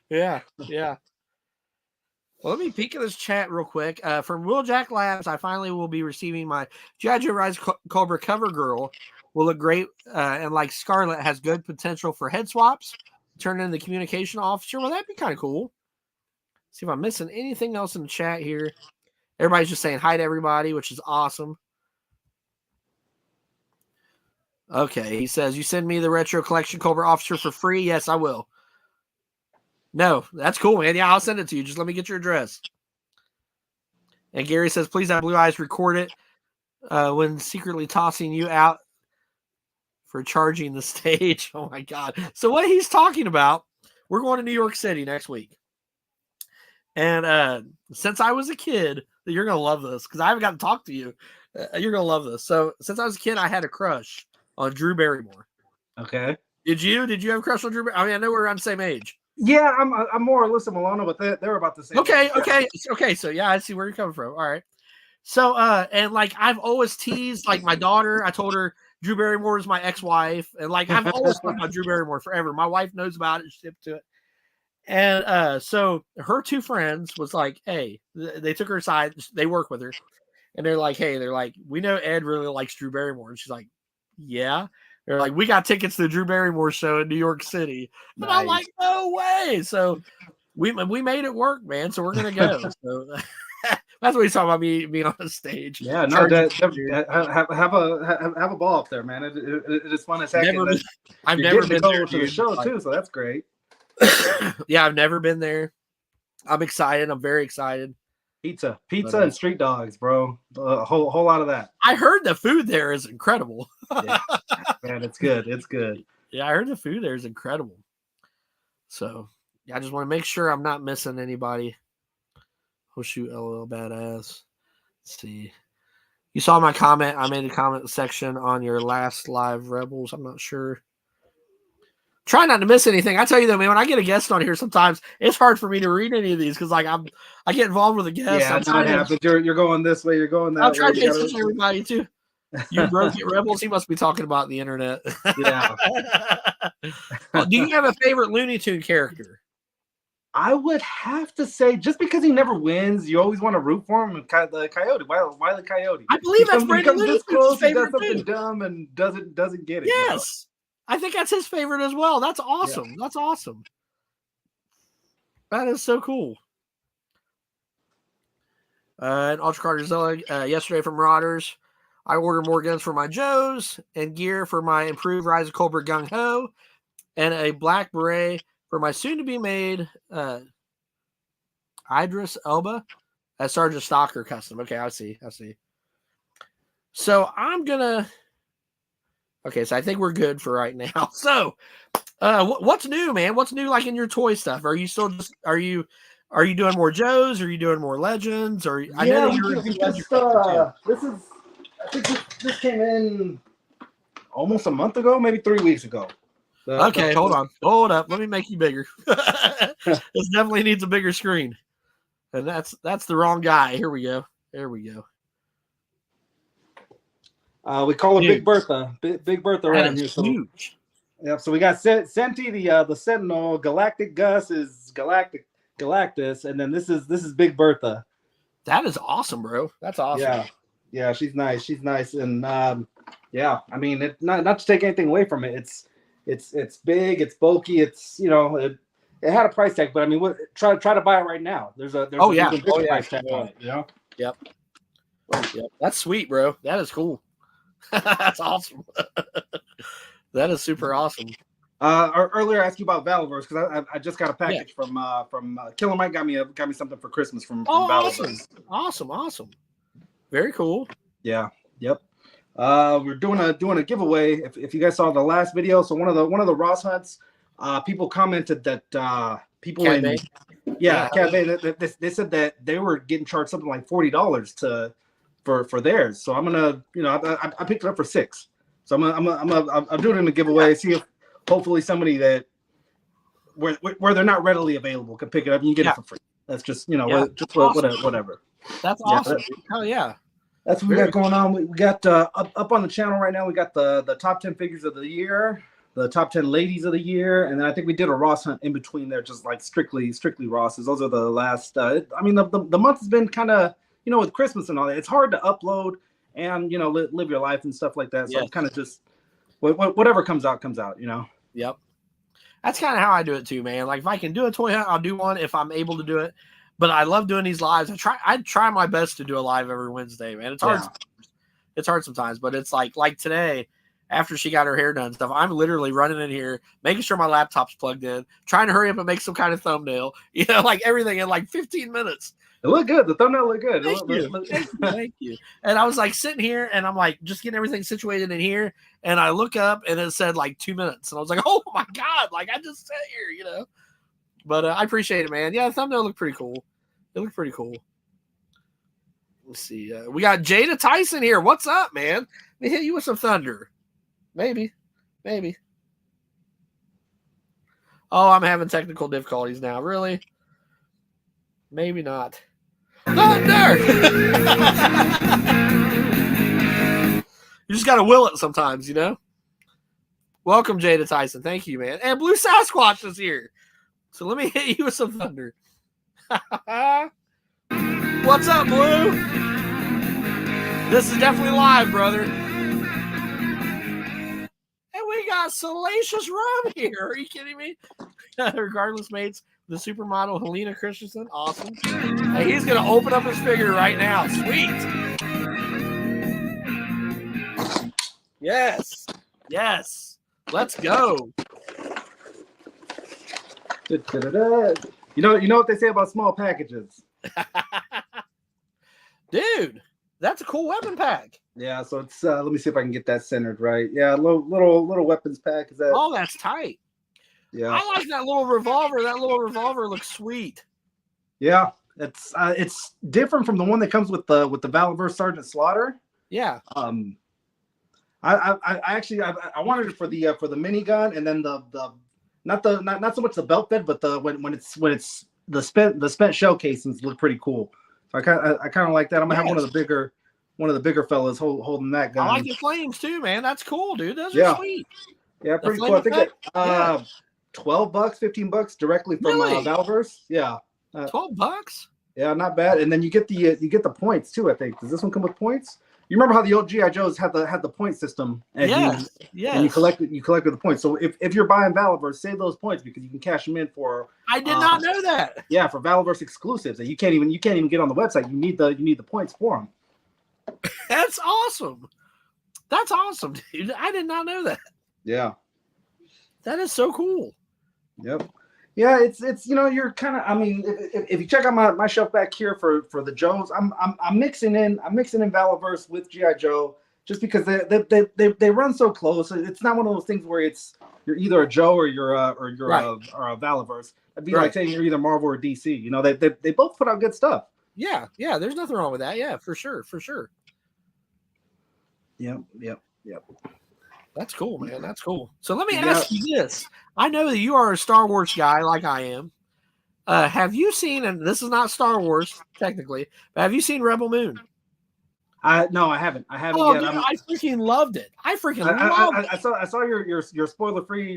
Yeah. Well, let me peek at this chat real quick. From Wheeljack Labs, I finally will be receiving my G.I. Joe Rise Cobra cover girl. Will look great, and like Scarlet has good potential for head swaps. Turn into the communication officer. Well, that'd be kind of cool. See if I'm missing anything else in the chat here. Everybody's just saying hi to everybody, which is awesome. Okay, he says, you send me the Retro Collection Cobra officer for free? Yes, I will. No, that's cool, man. Yeah, I'll send it to you. Just let me get your address. And Gary says, please have Blue Eyes record it when secretly tossing you out for charging the stage. Oh my God. So what he's talking about, we're going to New York City next week. And since I was a kid, you're going to love this because I haven't got to talk to you. You're going to love this. So since I was a kid, I had a crush on Drew Barrymore. Okay. Did you have a crush on Drew Barrymore? I mean, I know we're around the same age. Yeah, I'm more Alyssa Milano, but they're about the same. Okay. So yeah, I see where you're coming from. All right. So and like I've always teased like my daughter. I told her Drew Barrymore is my ex-wife, and like I've always talked about Drew Barrymore forever. My wife knows about it. She's hip to it. And so her two friends was like, hey, they took her aside. They work with her, and they're like, hey, we know Ed really likes Drew Barrymore, and she's like, yeah. They're like, we got tickets to the Drew Barrymore show in New York City. And I'm like, no way. So we made it work, man. So we're going to go. So that's what he's talking about, me on the stage. Yeah, no, have a ball up there, man. It is fun as heck. I've never been there to the show, too, so that's great. Yeah, I've never been there. I'm excited. I'm very excited. Pizza and street dogs, bro. A whole lot of that. I heard the food there is incredible. Yeah. Man, it's good. It's good. Yeah, I heard the food there is incredible. So, yeah, I just want to make sure I'm not missing anybody. Oh, shoot, LOL badass. Let's see. You saw my comment. I made a comment section on your last live Rebels. I'm not sure. Try not to miss anything. I tell you though, man, when I get a guest on here, sometimes it's hard for me to read any of these because like I get involved with a guest. Yeah, that's what happens. You're going this way, you're going that way. I'm trying to pay attention to everybody too. You broke it, Rebels. He must be talking about the internet. Yeah. Do you have a favorite Looney Tune character? I would have to say, just because he never wins, you always want to root for him. The Coyote, Wile E. Coyote. I believe that's Brandon Looney Tune's favorite. He does something dumb and doesn't get it. Yes. You know? I think that's his favorite as well. That's awesome. Yeah. That's awesome. That is so cool. And Ultra Carterzilla, yesterday from Marauders, I ordered more guns for my Joes and gear for my improved Rise of Cobra Gung Ho and a black beret for my soon-to-be-made Idris Elba as Sergeant Stalker custom. Okay, I see. So I'm going to... Okay, so I think we're good for right now. So, what's new, man? What's new, like in your toy stuff? Are you still just are you doing more Joes? Are you doing more Legends? Or I know that this came in almost a month ago, maybe 3 weeks ago. Okay, hold up. Let me make you bigger. This definitely needs a bigger screen, and that's the wrong guy. Here we go. There we go. We call it Big Bertha. Big Bertha right here. So, huge. Yep. So we got Senti, the Sentinel. Galactic Gus is Galactus, and then this is Big Bertha. That is awesome, bro. That's awesome. Yeah. She's nice, and yeah. I mean, not to take anything away from it. It's big. It's bulky. It's it had a price tag, but I mean, try to buy it right now. There's a price tag on it. You know. Yep. That's sweet, bro. That is cool. That's awesome. That is super awesome. Earlier I asked you about Valaverse because I just got a package from Killer Mike got me something for Christmas from Valaverse. Awesome. Very cool. Yeah. Yep. We're doing a giveaway. If you guys saw the last video, so one of the Ross hunts, people commented that people Cat in Bay? Cat Bay, they said that they were getting charged something like $40 for theirs. So I'm gonna, I picked it up for $6. So I'm doing it in a giveaway. See if hopefully somebody that where they're not readily available can pick it up and you get it for free. That's just whatever. That's awesome. Hell yeah. That's what we got going on. We got up on the channel right now. We got the top 10 figures of the year, the top 10 ladies of the year, and then I think we did a Ross hunt in between there, just like strictly Rosses. Those are the last. The month has been kind of with Christmas and all that. It's hard to upload and live your life and stuff like that. So it's kind of just whatever comes out. Yep. That's kind of how I do it too, man. Like if I can do a toy hunt, I'll do one if I'm able to do it. But I love doing these lives. I try my best to do a live every Wednesday, man. It's hard. It's hard sometimes, but it's like today, after she got her hair done and stuff, I'm literally running in here, making sure my laptop's plugged in, trying to hurry up and make some kind of thumbnail, like everything in like 15 minutes. It looked good. The thumbnail looked good. Thank you. And I was like sitting here and I'm like just getting everything situated in here. And I look up and it said like 2 minutes. And I was like, oh my God, like I just sat here, But I appreciate it, man. Yeah, the thumbnail looked pretty cool. It looked pretty cool. Let's see. We got Jada Tyson here. What's up, man? Let me hit you with some thunder. Maybe. Oh, I'm having technical difficulties now. Really? Maybe not. Thunder! You just got to will it sometimes, Welcome, Jada Tyson. Thank you, man. And Blue Sasquatch is here. So let me hit you with some thunder. What's up, Blue? This is definitely live, brother. And we got Salacious Rum here. Are you kidding me? Regardless, mates. The supermodel Helena Christensen. Awesome. Hey, he's going to open up his figure right now. Sweet. Yes. Let's go. You know what they say about small packages. Dude, that's a cool weapon pack. Yeah, so it's let me see if I can get that centered right. Yeah, little weapons pack. Is that? Oh, that's tight. Yeah, I like that little revolver. That little revolver looks sweet. Yeah, it's different from the one that comes with the Valiverse Sergeant Slaughter. Yeah. I actually wanted it for the minigun, and then the not so much the belt bed, but when it's the spent shell casings look pretty cool. So I kind of like that. I'm gonna have one of the bigger fellas holding that gun. I like the flames too, man. That's cool, dude. Those are sweet. Yeah, pretty cool. I think that $12, $15 directly from Valiverse. Yeah, $12. Yeah, not bad. And then you get the points too. I think. Does this one come with points? You remember how the old GI Joes had the point system? And and you collected the points. So if you're buying Valiverse, save those points because you can cash them in for. I did not know that. Yeah, for Valiverse exclusives that you can't even get on the website. You need the points for them. That's awesome. That's awesome, dude. I did not know that. Yeah, that is so cool. Yep. Yeah, it's you're kind of. I mean, if you check out my shelf back here for the Joes, I'm mixing in Valiverse with GI Joe just because they run so close. It's not one of those things where you're either a Joe or you're a Valiverse. It'd be like saying you're either Marvel or DC. They both put out good stuff. Yeah. There's nothing wrong with that. Yeah, for sure. Yep. That's cool, man. That's cool. So let me ask you this. I know that you are a Star Wars guy like I am. Have you seen, and this is not Star Wars technically, but have you seen Rebel Moon? No, I haven't. I haven't yet. Dude, I freaking loved it. I saw your spoiler free.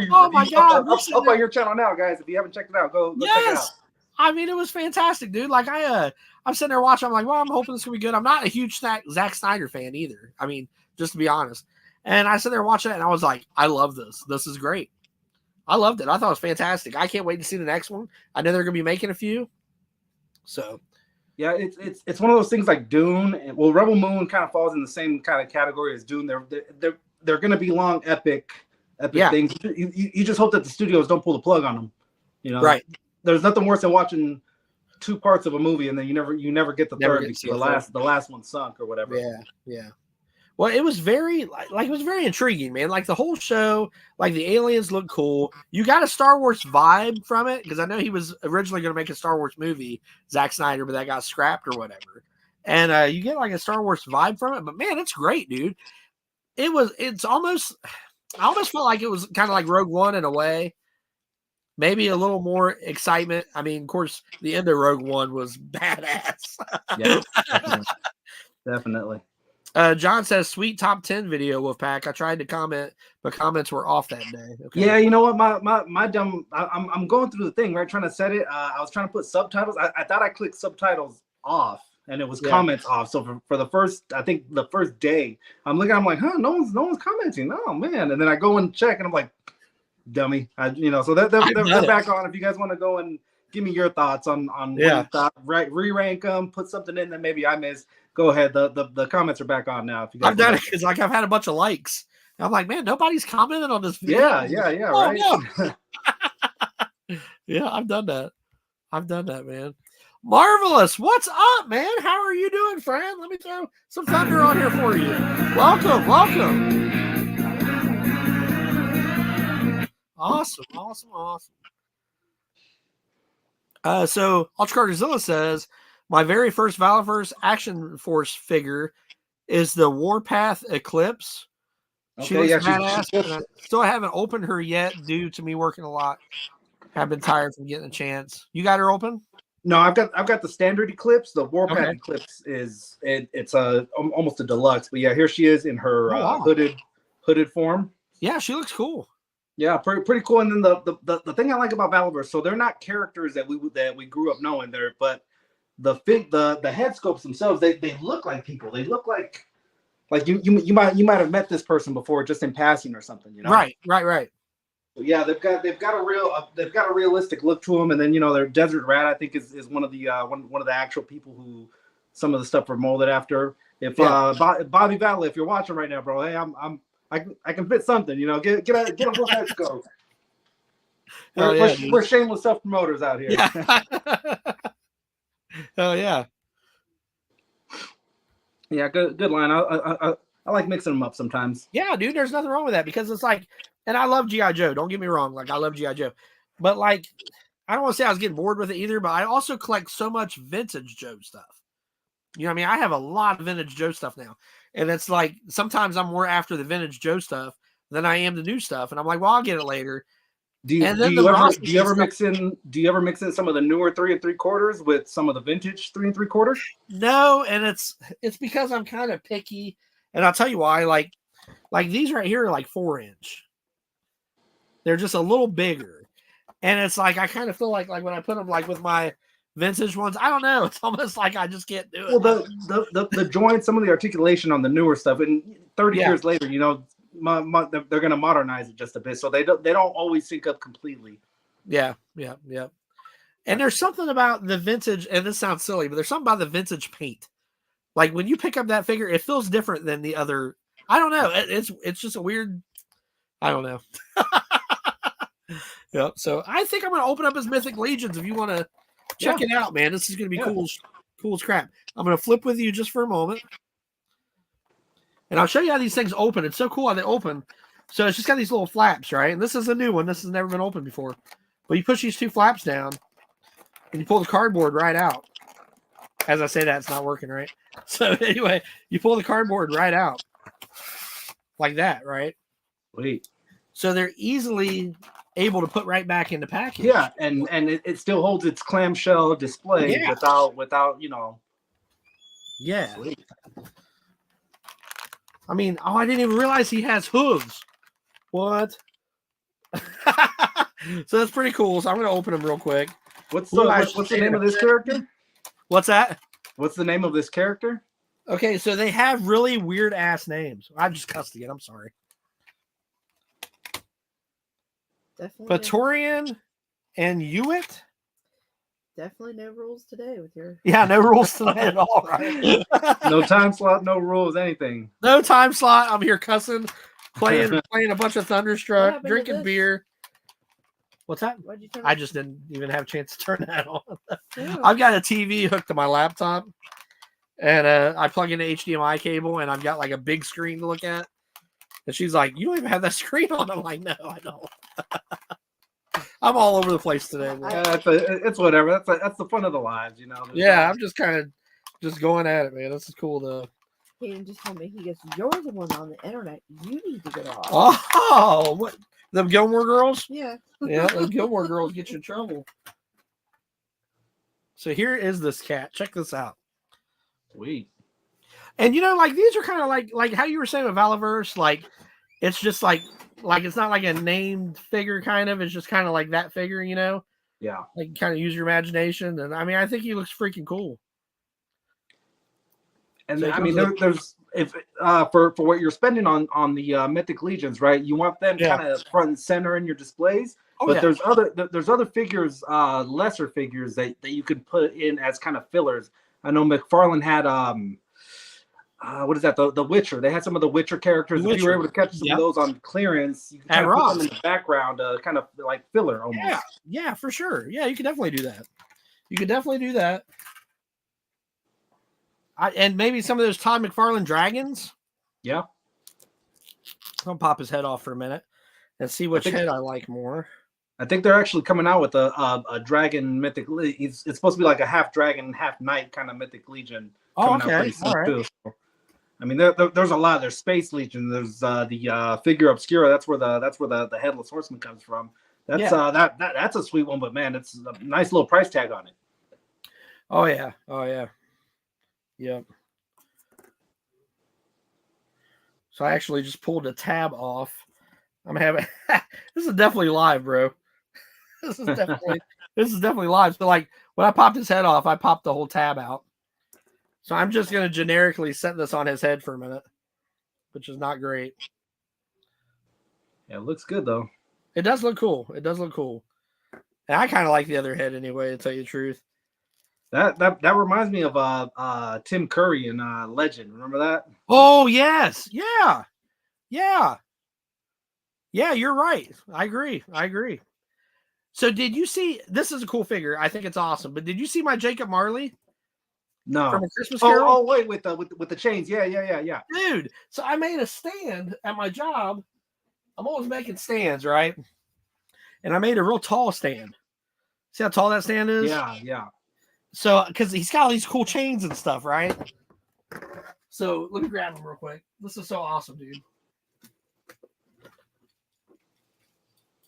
Oh my God! Up on your channel now, guys. If you haven't checked it out, go check it out. I mean, it was fantastic, dude. Like I'm sitting there watching. I'm like, well, I'm hoping this will be good. I'm not a huge Zack Snyder fan either. I mean, just to be honest. And I sat there watching it, and I was like, I love this. This is great. I loved it. I thought it was fantastic. I can't wait to see the next one. I know they're going to be making a few. So, yeah, it's one of those things like Dune. Well, Rebel Moon kind of falls in the same kind of category as Dune. They're going to be long, epic things. You just hope that the studios don't pull the plug on them. Right. There's nothing worse than watching 2 parts of a movie and then you never get the third because the last one sunk or whatever. Yeah. Well, it was very like it was very intriguing, man. Like the whole show, like the aliens look cool. You got a Star Wars vibe from it because I know he was originally going to make a Star Wars movie, Zack Snyder, but that got scrapped or whatever. And you get like a Star Wars vibe from it. But man, it's great, dude. It's almost. I almost felt like it was kind of like Rogue One in a way. Maybe a little more excitement. I mean, of course, the end of Rogue One was badass. Yeah, definitely. John says, "Sweet top 10 video, Wolfpack. I tried to comment, but comments were off that day." Okay. Yeah, you know what? My dumb. I'm going through the thing, right? Trying to set it. I was trying to put subtitles. I thought I clicked subtitles off, and it was comments off. So for the first day, I'm looking. I'm like, huh? No one's commenting. Oh man! And then I go and check, and I'm like, dummy. So they're back on. If you guys want to go and give me your thoughts on what you thought, right? Re-rank them, put something in that maybe I missed. Go ahead. The comments are back on now. If you guys I've done it because like I've had a bunch of likes. And I'm like, man, nobody's commented on this video. Yeah, oh, right. No. Yeah, I've done that, man. Marvelous. What's up, man? How are you doing, friend? Let me throw some thunder on here for you. Welcome. Awesome. So Ultra Carterzilla says, my very first Valiverse Action Force figure is the Warpath Eclipse. She looks badass. I still haven't opened her yet due to me working a lot. Have been tired from getting a chance. You got her open? No, I've got the standard Eclipse. The Warpath Eclipse is it's almost a deluxe. But yeah, here she is in her hooded form. Yeah, she looks cool. Yeah, pretty cool. And then the thing I like about Valiverse, so they're not characters that we grew up knowing. But the head sculpts themselves, they look like people. They look like you might have met this person before just in passing or something. Right. So yeah, they've got a realistic look to them. And then their Desert Rat, I think, is one of the actual people who some of the stuff were molded after. If Bobby Valley, if you're watching right now, bro, hey, I can fit something, get a full head scope. We're shameless self promoters out here. Yeah. Oh yeah. Yeah, good line. I like mixing them up sometimes. Yeah, dude, there's nothing wrong with that because it's like, and I love G.I. Joe. Don't get me wrong. Like, I love G.I. Joe. But like, I don't want to say I was getting bored with it either, but I also collect so much vintage Joe stuff. You know what I mean? I have a lot of vintage Joe stuff now. And it's like, sometimes I'm more after the vintage Joe stuff than I am the new stuff. And I'm like, well, I'll get it later. Do you ever mix in some of the newer 3 3/4 with some of the vintage 3 3/4? No, and it's because I'm kind of picky, and I'll tell you why. Like these right here are like 4-inch. They're just a little bigger, and it's like I kind of feel like when I put them like with my vintage ones, I don't know. It's almost like I just can't do it. Well, the joints, some of the articulation on the newer stuff, and 30 years later, they're going to modernize it just a bit, so they don't always sync up completely. Yeah. And there's something about the vintage, and this sounds silly, but there's something about the vintage paint. Like when you pick up that figure, it feels different than the other. I don't know. It's just a weird. I don't know. Yep. So I think I'm going to open up his Mythic Legions if you want to check it out, man. This is going to be cool as crap. I'm going to flip with you just for a moment. And I'll show you how these things open. It's so cool how they open. So it's just got these little flaps, right? And this is a new one. This has never been opened before. But you push these 2 flaps down, and you pull the cardboard right out. As I say that, it's not working, right? So anyway, you pull the cardboard right out. Like that, right? Wait. So they're easily able to put right back in the package. Yeah, and it still holds its clamshell display without. Yeah. Sweet. I mean, I didn't even realize he has hooves. What? So that's pretty cool. So I'm going to open them real quick. What's the name of this character? What's that? What's the name of this character? Okay, so they have really weird ass names. I'm just cussing it. I'm sorry. Definitely. Praetorian and Hewitt. Definitely no rules today with your. Yeah, no rules today at all, right? No time slot, no rules, anything. No time slot. I'm here cussing, playing a bunch of Thunderstruck, drinking beer. What's that? I just didn't even have a chance to turn that on. Yeah. I've got a TV hooked to my laptop, And I plug in the HDMI cable, and I've got like a big screen to look at. And she's like, "You don't even have that screen on." I'm like, "No, I don't." I'm all over the place today. It's whatever. That's the fun of the lives, you know. Yeah, I'm just kind of just going at it, man. This is cool though. He just told me, he goes, "You're the one on the internet. You need to get off." Oh, what? Them Gilmore Girls? Yeah. Yeah, those Gilmore Girls get you in trouble. So here is this cat. Check this out. Sweet. And you know, like these are kind of like how you were saying with Valaverse, like it's just like it's not like a named figure kind of, it's just kind of like that figure, you know? Yeah. Like kind of use your imagination. And I mean, I think he looks freaking cool. And So I mean, there's if for what you're spending on the Mythic Legions, right? You want them kind of front and center in your displays. Oh, but yeah. there's other figures, lesser figures that you could put in as kind of fillers. I know McFarlane had what is that? The Witcher. They had some of the Witcher characters. If you were able to catch some of those on clearance, you could kind of put them in the background, kind of like filler almost. Yeah, for sure. Yeah, you could definitely do that. You could definitely do that. And maybe some of those Todd McFarlane dragons. Yeah. I'll pop his head off for a minute and see which head I like more. I think they're actually coming out with a dragon mythic. It's supposed to be like a half dragon, half knight kind of mythic legion. Oh, okay. All right. Too. So, I mean, there's a lot. There's Space Legion. There's the Figure Obscura. That's where the Headless Horseman comes from. That's that's a sweet one. But man, it's a nice little price tag on it. Oh yeah. Oh yeah. Yep. So I actually just pulled the tab off. I'm having this is definitely live, bro. This is definitely live. So like when I popped his head off, I popped the whole tab out. So I'm just gonna generically set this on his head for a minute, which is not great. Yeah, it looks good though. It does look cool. It does look cool. And I kind of like the other head anyway, to tell you the truth. That reminds me of Tim Curry in Legend. Remember that? Oh yes, yeah. Yeah, you're right. I agree. So did you see, this is a cool figure. I think it's awesome. But did you see my Jacob Marley? No. From A Christmas Carol? Oh wait, with the chains. Yeah. Dude, so I made a stand at my job. I'm always making stands, right? And I made a real tall stand. See how tall that stand is? Yeah. So, because he's got all these cool chains and stuff, right? So, let me grab him real quick. This is so awesome, dude.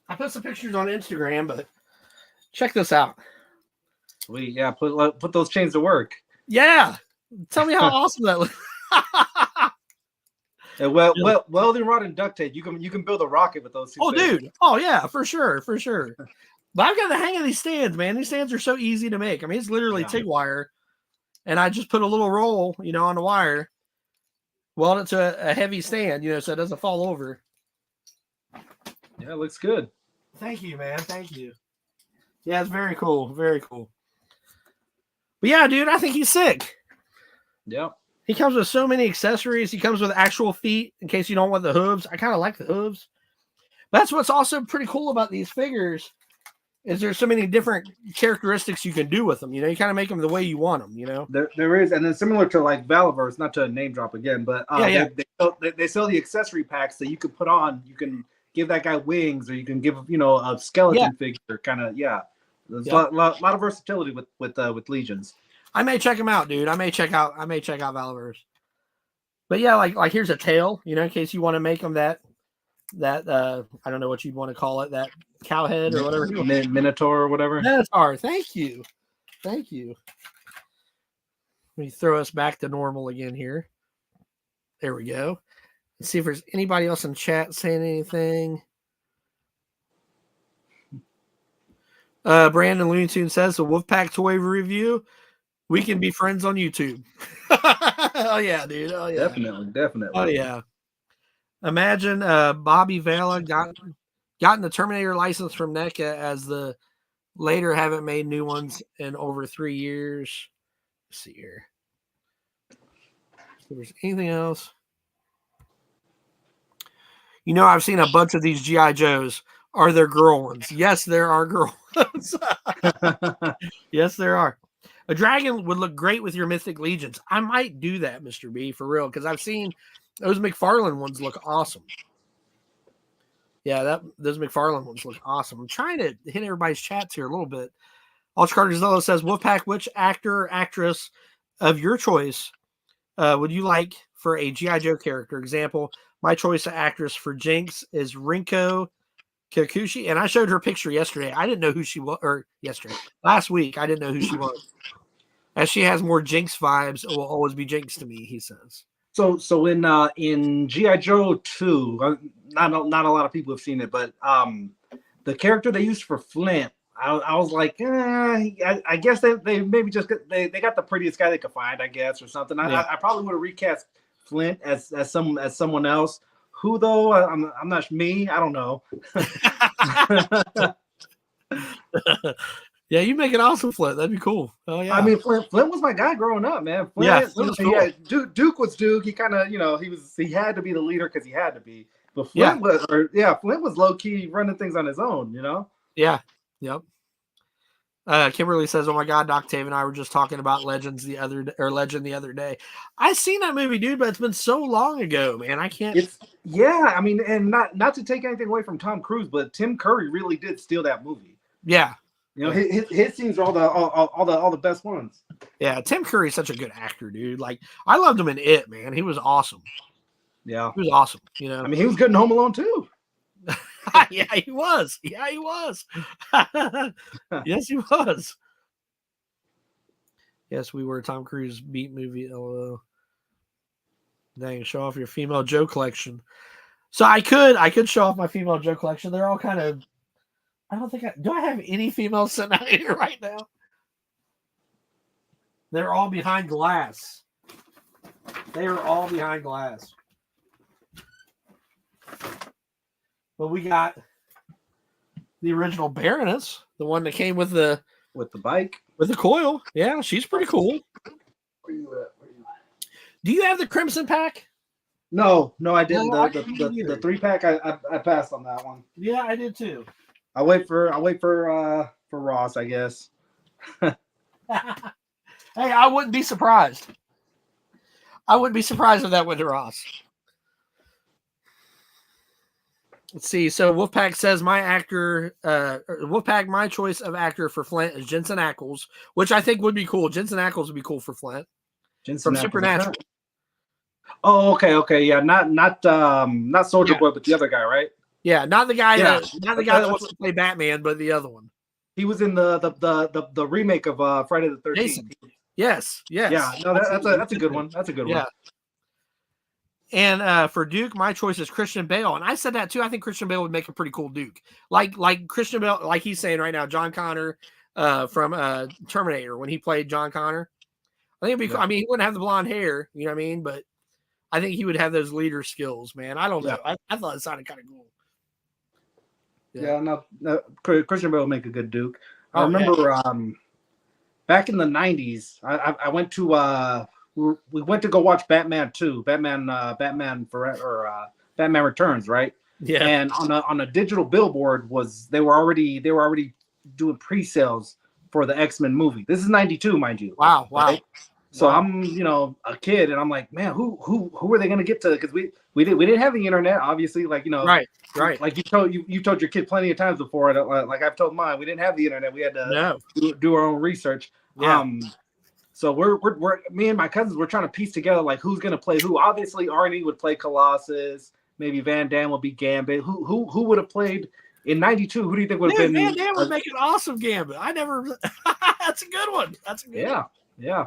I put some pictures on Instagram, but check this out. Sweet, yeah. Put those chains to work. Yeah, tell me how awesome that looks. And welding rod and duct tape. You can build a rocket with those two. Oh, things. Dude. Oh yeah, for sure. But I've got the hang of these stands, man. These stands are so easy to make. I mean, it's literally TIG wire, and I just put a little roll, on the wire, weld it to a heavy stand, so it doesn't fall over. Yeah, it looks good. Thank you, man. Thank you. Yeah, it's very cool. Very cool. But yeah, dude, I think he's sick. Yep. He comes with so many accessories. He comes with actual feet in case you don't want the hooves. I kind of like the hooves. That's what's also pretty cool about these figures is there's so many different characteristics you can do with them. You kind of make them the way you want them, There is, and then similar to like Valaverse, not to name drop again, but they sell the accessory packs that you can put on. You can give that guy wings, or you can give a skeleton figure. Kind of, There's a lot of versatility with Legions. I may check them out, dude. I may check out Valaverse. But yeah, like here's a tail, in case you want to make them that I don't know what you'd want to call it, that cow head or whatever. Minotaur or whatever. Minotaur. Thank you. Let me throw us back to normal again here. There we go. Let's see if there's anybody else in chat saying anything. Brandon Looney Tune says the Wolfpack toy review. We can be friends on YouTube. Oh yeah, dude. Oh yeah. Definitely. Oh yeah. Imagine Bobby Vela gotten the Terminator license from NECA as the later haven't made new ones in over 3 years. Let's see here. If there's anything else. I've seen a bunch of these G.I. Joes. Are there girl ones? Yes, there are girl ones. Yes, there are. A dragon would look great with your Mythic Legions. I might do that, Mr. B, for real, because I've seen those McFarlane ones look awesome. Yeah, those McFarlane ones look awesome. I'm trying to hit everybody's chats here a little bit. Ultra Cardinello says, Wolfpack, which actor or actress of your choice would you like for a G.I. Joe character? Example, my choice of actress for Jinx is Rinko Kikuchi, and I showed her picture yesterday. I didn't know who she was, or last week, I didn't know who she was. As she has more Jinx vibes, it will always be Jinx to me, he says. So in G.I. Joe 2, not a lot of people have seen it, but the character they used for Flint, I was like, I guess they maybe just they got the prettiest guy they could find, I guess, or something. I probably would have recast Flint as someone else. Who though? I'm not me. I don't know. Yeah, you make an awesome Flint. That'd be cool. Oh yeah. I mean, Flint was my guy growing up, man. Flint was cool. Duke was Duke. He kind of, he had to be the leader because he had to be. But Flint was low key running things on his own, Yeah. Yep. Kimberly says, "Oh my God, Octave and I were just talking about Legend the other day. I seen that movie, dude, but it's been so long ago, man. I can't." I mean, and not to take anything away from Tom Cruise, but Tim Curry really did steal that movie. Yeah. His scenes are all the best ones. Yeah, Tim Curry's such a good actor, dude. Like, I loved him in It, man. He was awesome. Yeah, he was awesome. I mean, he was good in Home Alone too. Yeah, he was. Yeah, he was. Yes, he was. Yes, we were a Tom Cruise beat movie. LOL. Dang, show off your female Joe collection. So I could show off my female Joe collection. They're all kind of. I don't think do I have any females sitting out here right now? They're all behind glass. They are all behind glass. But we got the original Baroness, the one that came with the bike, with the coil. Yeah, she's pretty cool. Where you at? Do you have the Crimson Pack? No, I didn't. No, the 3-pack, I passed on that one. Yeah, I did too. I'll wait for Ross, I guess. Hey, I wouldn't be surprised. I wouldn't be surprised if that went to Ross. Let's see. So Wolfpack says Wolfpack, my choice of actor for Flint is Jensen Ackles, which I think would be cool. Jensen Ackles would be cool for Flint. From Supernatural. Oh, okay, yeah, not Soldier Boy, but the other guy, right? Yeah, not the guy that wants to play Batman, but the other one. He was in the remake of Friday the 13th. Jason. Yes. Yeah, no, that's a good one. That's a good one. And for Duke, my choice is Christian Bale, and I said that too. I think Christian Bale would make a pretty cool Duke, like Christian Bale, like he's saying right now. John Connor from Terminator when he played John Connor. I think it'd be cool. I mean, he wouldn't have the blonde hair, you know what I mean? But I think he would have those leader skills, man. I don't know. I thought it sounded kind of cool. Yeah, no, Christian Bale would make a good Duke. I remember back in the 90s, I went to we went to go watch Batman 2, Batman Forever, Batman Returns, right? Yeah. And on a digital billboard they were already doing pre-sales for the X-Men movie. This is 92, mind you. Wow. Right? So I'm, a kid, and I'm like, man, who are they gonna get to? Because we didn't have the internet, obviously. Like, right. Like you told your kid plenty of times before. Like I've told mine, we didn't have the internet. We had to do our own research. Yeah. So we're me and my cousins were trying to piece together like who's gonna play who. Obviously, Arnie would play Colossus. Maybe Van Damme would be Gambit. Who would have played in '92? Who do you think would have been? Van Damme would make an awesome Gambit. I never. That's a good one. That's a good one. Yeah.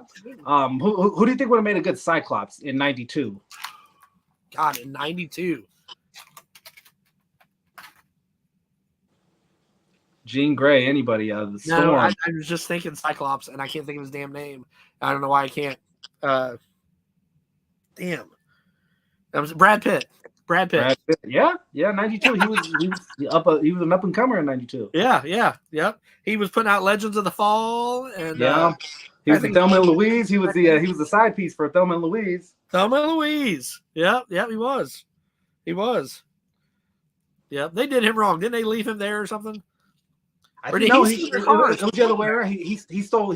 Who do you think would have made a good Cyclops in '92? God, in '92. Jean Grey, anybody? The Storm. No, I was just thinking Cyclops, and I can't think of his damn name. I don't know why I can't. Damn. That was Brad Pitt. Yeah, 92. He was an up and comer in '92. Yeah. He was putting out Legends of the Fall, and he was in Thelma and Louise. He was the side piece for Thelma and Louise. Yep, he was. Yep, they did him wrong. Didn't they leave him there or something? Or did no, he steal their cars? it was the other way around. He stole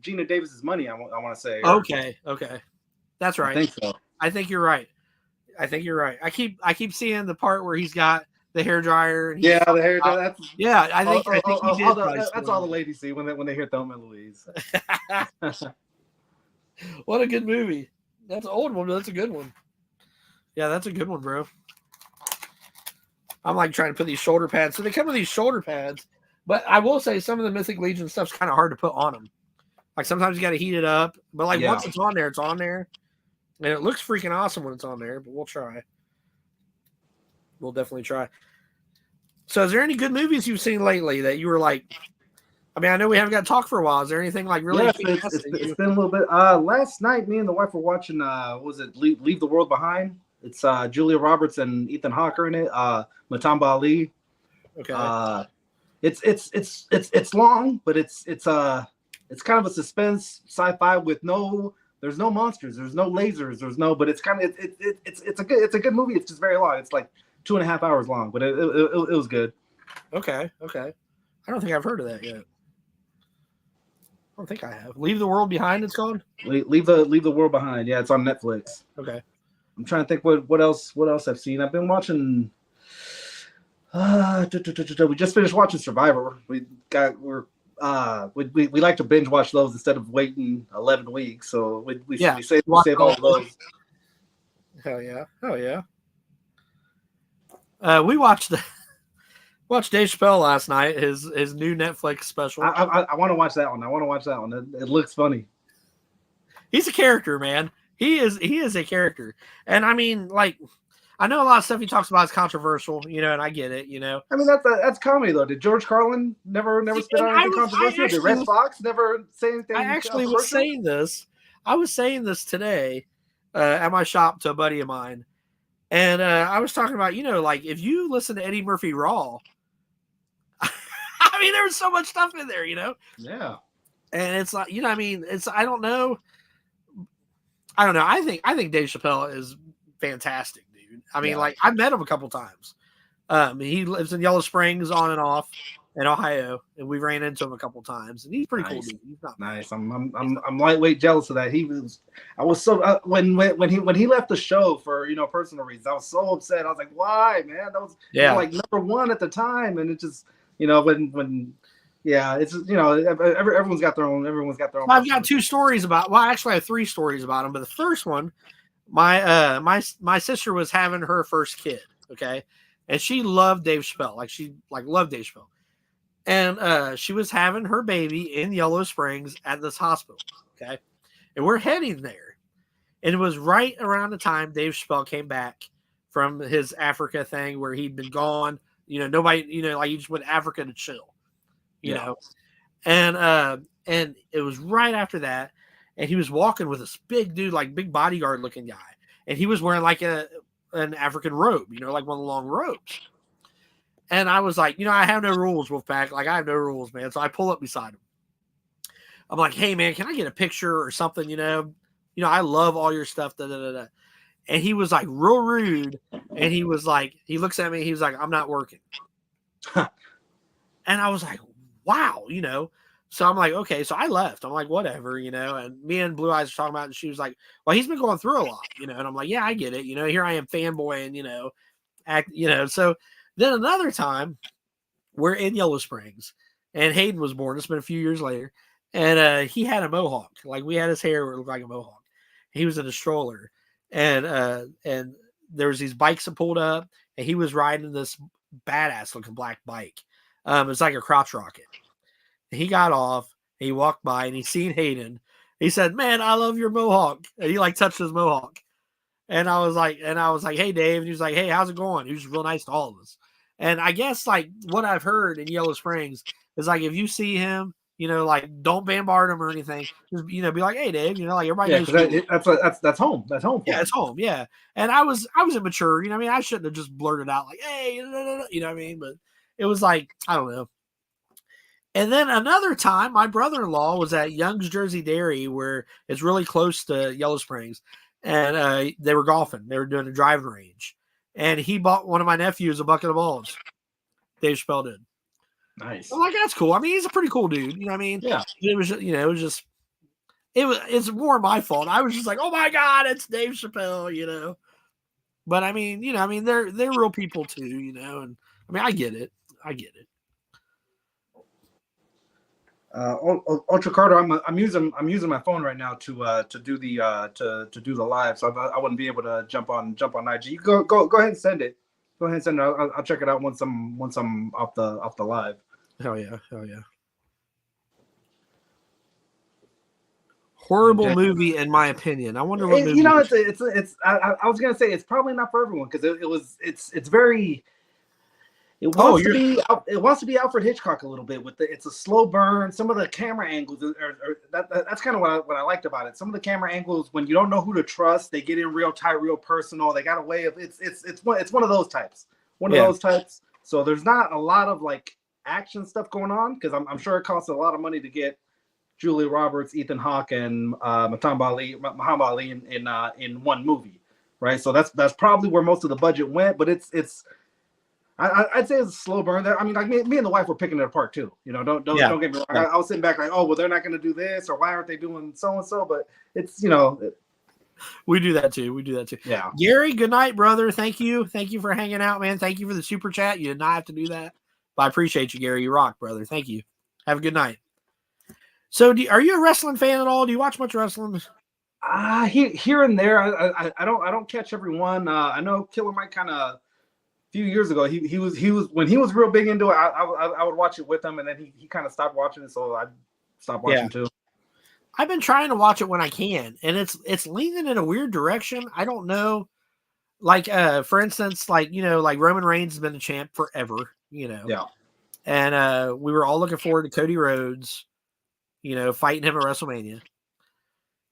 Gina Davis's money. I want to say. Okay, that's right. I think so. I think you're right. I keep seeing the part where he's got the hair dryer. And Yeah, the hair dryer. Yeah, I think he did. That's all the ladies see when they hear Thelma and Louise. What a good movie. That's an old one, but that's a good one. Yeah, that's a good one, bro. I'm like trying to put these shoulder pads. So they come with these shoulder pads, but I will say some of the Mythic Legion stuff's kind of hard to put on them. Like sometimes you got to heat it up, but like once it's on there, it's on there. And it looks freaking awesome when it's on there, but we'll try. We'll definitely try. So is there any good movies you've seen lately that you were like, I mean, I know we haven't got to talk for a while. Is there anything like really? Yeah, it's been a little bit. Last night, me and the wife were watching. What was it? Leave the World Behind. It's Julia Roberts and Ethan Hawke are in it. Matamba Ali. Okay. It's long, but it's kind of a suspense sci-fi with there's no monsters, there's no lasers, but it's kind of it's a good movie. It's just very long. It's like 2.5 hours long, but it was good. Okay. I don't think I've heard of that yet. I don't think I have. Leave the World Behind. It's called. Leave the World Behind. Yeah, it's on Netflix. Okay. I'm trying to think what else I've seen. I've been watching. We just finished watching Survivor. We like to binge watch those instead of waiting 11 weeks. So we save all of those. Hell yeah. We watched Dave Chappelle last night. His new Netflix special. I want to watch that one. It looks funny. He's a character, man. He is a character, and I mean, like, I know a lot of stuff he talks about is controversial, and I get it, I mean, that's comedy though. Did George Carlin never spit out anything controversial? Did Red Fox never say anything? I actually was saying this. I was saying this today at my shop to a buddy of mine, and I was talking about, like if you listen to Eddie Murphy Raw, I mean, there was so much stuff in there, Yeah. And it's like, I mean, I don't know. I think Dave Chappelle is fantastic, dude. I mean, like I've met him a couple times. He lives in Yellow Springs on and off in Ohio, and we ran into him a couple times, and he's pretty cool, dude. He's not nice. I'm lightweight jealous of that. I was so when he left the show for personal reasons, I was so upset. I was like, why, man? That was like number one at the time, and it just when. Yeah, it's everyone's got their own. I've got two stories about. Well, actually, I have three stories about him. But the first one, my sister was having her first kid. Okay, and she loved Dave Chappelle. She loved Dave Chappelle, and she was having her baby in Yellow Springs at this hospital. Okay, and we're heading there, and it was right around the time Dave Chappelle came back from his Africa thing where he'd been gone. Nobody. He just went to Africa to chill. And it was right after that, and he was walking with this big dude, like big bodyguard looking guy, and he was wearing like an African robe, like one of the long robes. And I was like, I have no rules, Wolfpack. Like I have no rules, man. So I pull up beside him. I'm like, hey man, can I get a picture or something? I love all your stuff. Da, da, da, da. And he was like real rude, and he was like, he looks at me, he was like, I'm not working. And I was like, wow, so I'm like, okay, so I left. I'm like, whatever, and me and Blue Eyes were talking about it, and she was like, well, he's been going through a lot, and I'm like, yeah, I get it. Here I am fanboying, so then another time we're in Yellow Springs and Hayden was born. It's been a few years later, and he had a mohawk. Like we had his hair where it looked like a mohawk. He was in a stroller, and there was these bikes that pulled up, and he was riding this badass looking black bike. It's like a crotch rocket. He got off, he walked by, and he seen Hayden. He said, man, I love your mohawk. And he like touched his mohawk. And I was like, hey, Dave. And he was like, hey, how's it going? He was real nice to all of us. And I guess like what I've heard in Yellow Springs is like, if you see him, like don't bombard him or anything. Just, be like, hey, Dave, like everybody knows. That's home. That's home. Yeah, it's home. Yeah. And I was immature. I shouldn't have just blurted out like, hey, what I mean? But it was like, I don't know. And then another time, my brother-in-law was at Young's Jersey Dairy, where it's really close to Yellow Springs, and they were golfing. They were doing a driving range, and he bought one of my nephews a bucket of balls. Dave Chappelle did. Nice. I'm like, that's cool. I mean, he's a pretty cool dude. You know what I mean? Yeah. It was, it's more my fault. I was just like, oh my God, it's Dave Chappelle, But I mean, they're real people too, and I mean, I get it. Ultra Carter, I'm using my phone right now to do the to do the live, so I wouldn't be able to jump on IG. You go ahead and send it. Go ahead and send it. I'll check it out once I'm off the live. Hell yeah. Horrible movie, in my opinion. I wonder what movie. It's. I was gonna say it's probably not for everyone because it's very. It wants to be Alfred Hitchcock a little bit it's a slow burn. Some of the camera angles that's kind of what I liked about it. Some of the camera angles, when you don't know who to trust, they get in real tight, real personal. They got a way of it's one of those types. Of those types. So there's not a lot of like action stuff going on because I'm sure it costs a lot of money to get Julia Roberts, Ethan Hawke, and Muhammad Ali in one movie, right? So that's probably where most of the budget went. But it's. I'd say it's a slow burn. I mean, like me and the wife were picking it apart too. Don't get me wrong. I was sitting back like, oh, well, they're not going to do this, or why aren't they doing so and so? But it's we do that too. Yeah. Gary, good night, brother. Thank you for hanging out, man. Thank you for the super chat. You did not have to do that, but I appreciate you, Gary. You rock, brother. Thank you. Have a good night. So, are you a wrestling fan at all? Do you watch much wrestling? Here and there. I don't catch every one. I know Killer Mike kind of. Few years ago, he was when he was real big into it. I would watch it with him, and then he kind of stopped watching it, so I stopped watching too. I've been trying to watch it when I can, and it's leaning in a weird direction. I don't know, like for instance, like Roman Reigns has been the champ forever, Yeah. And we were all looking forward to Cody Rhodes, fighting him at WrestleMania,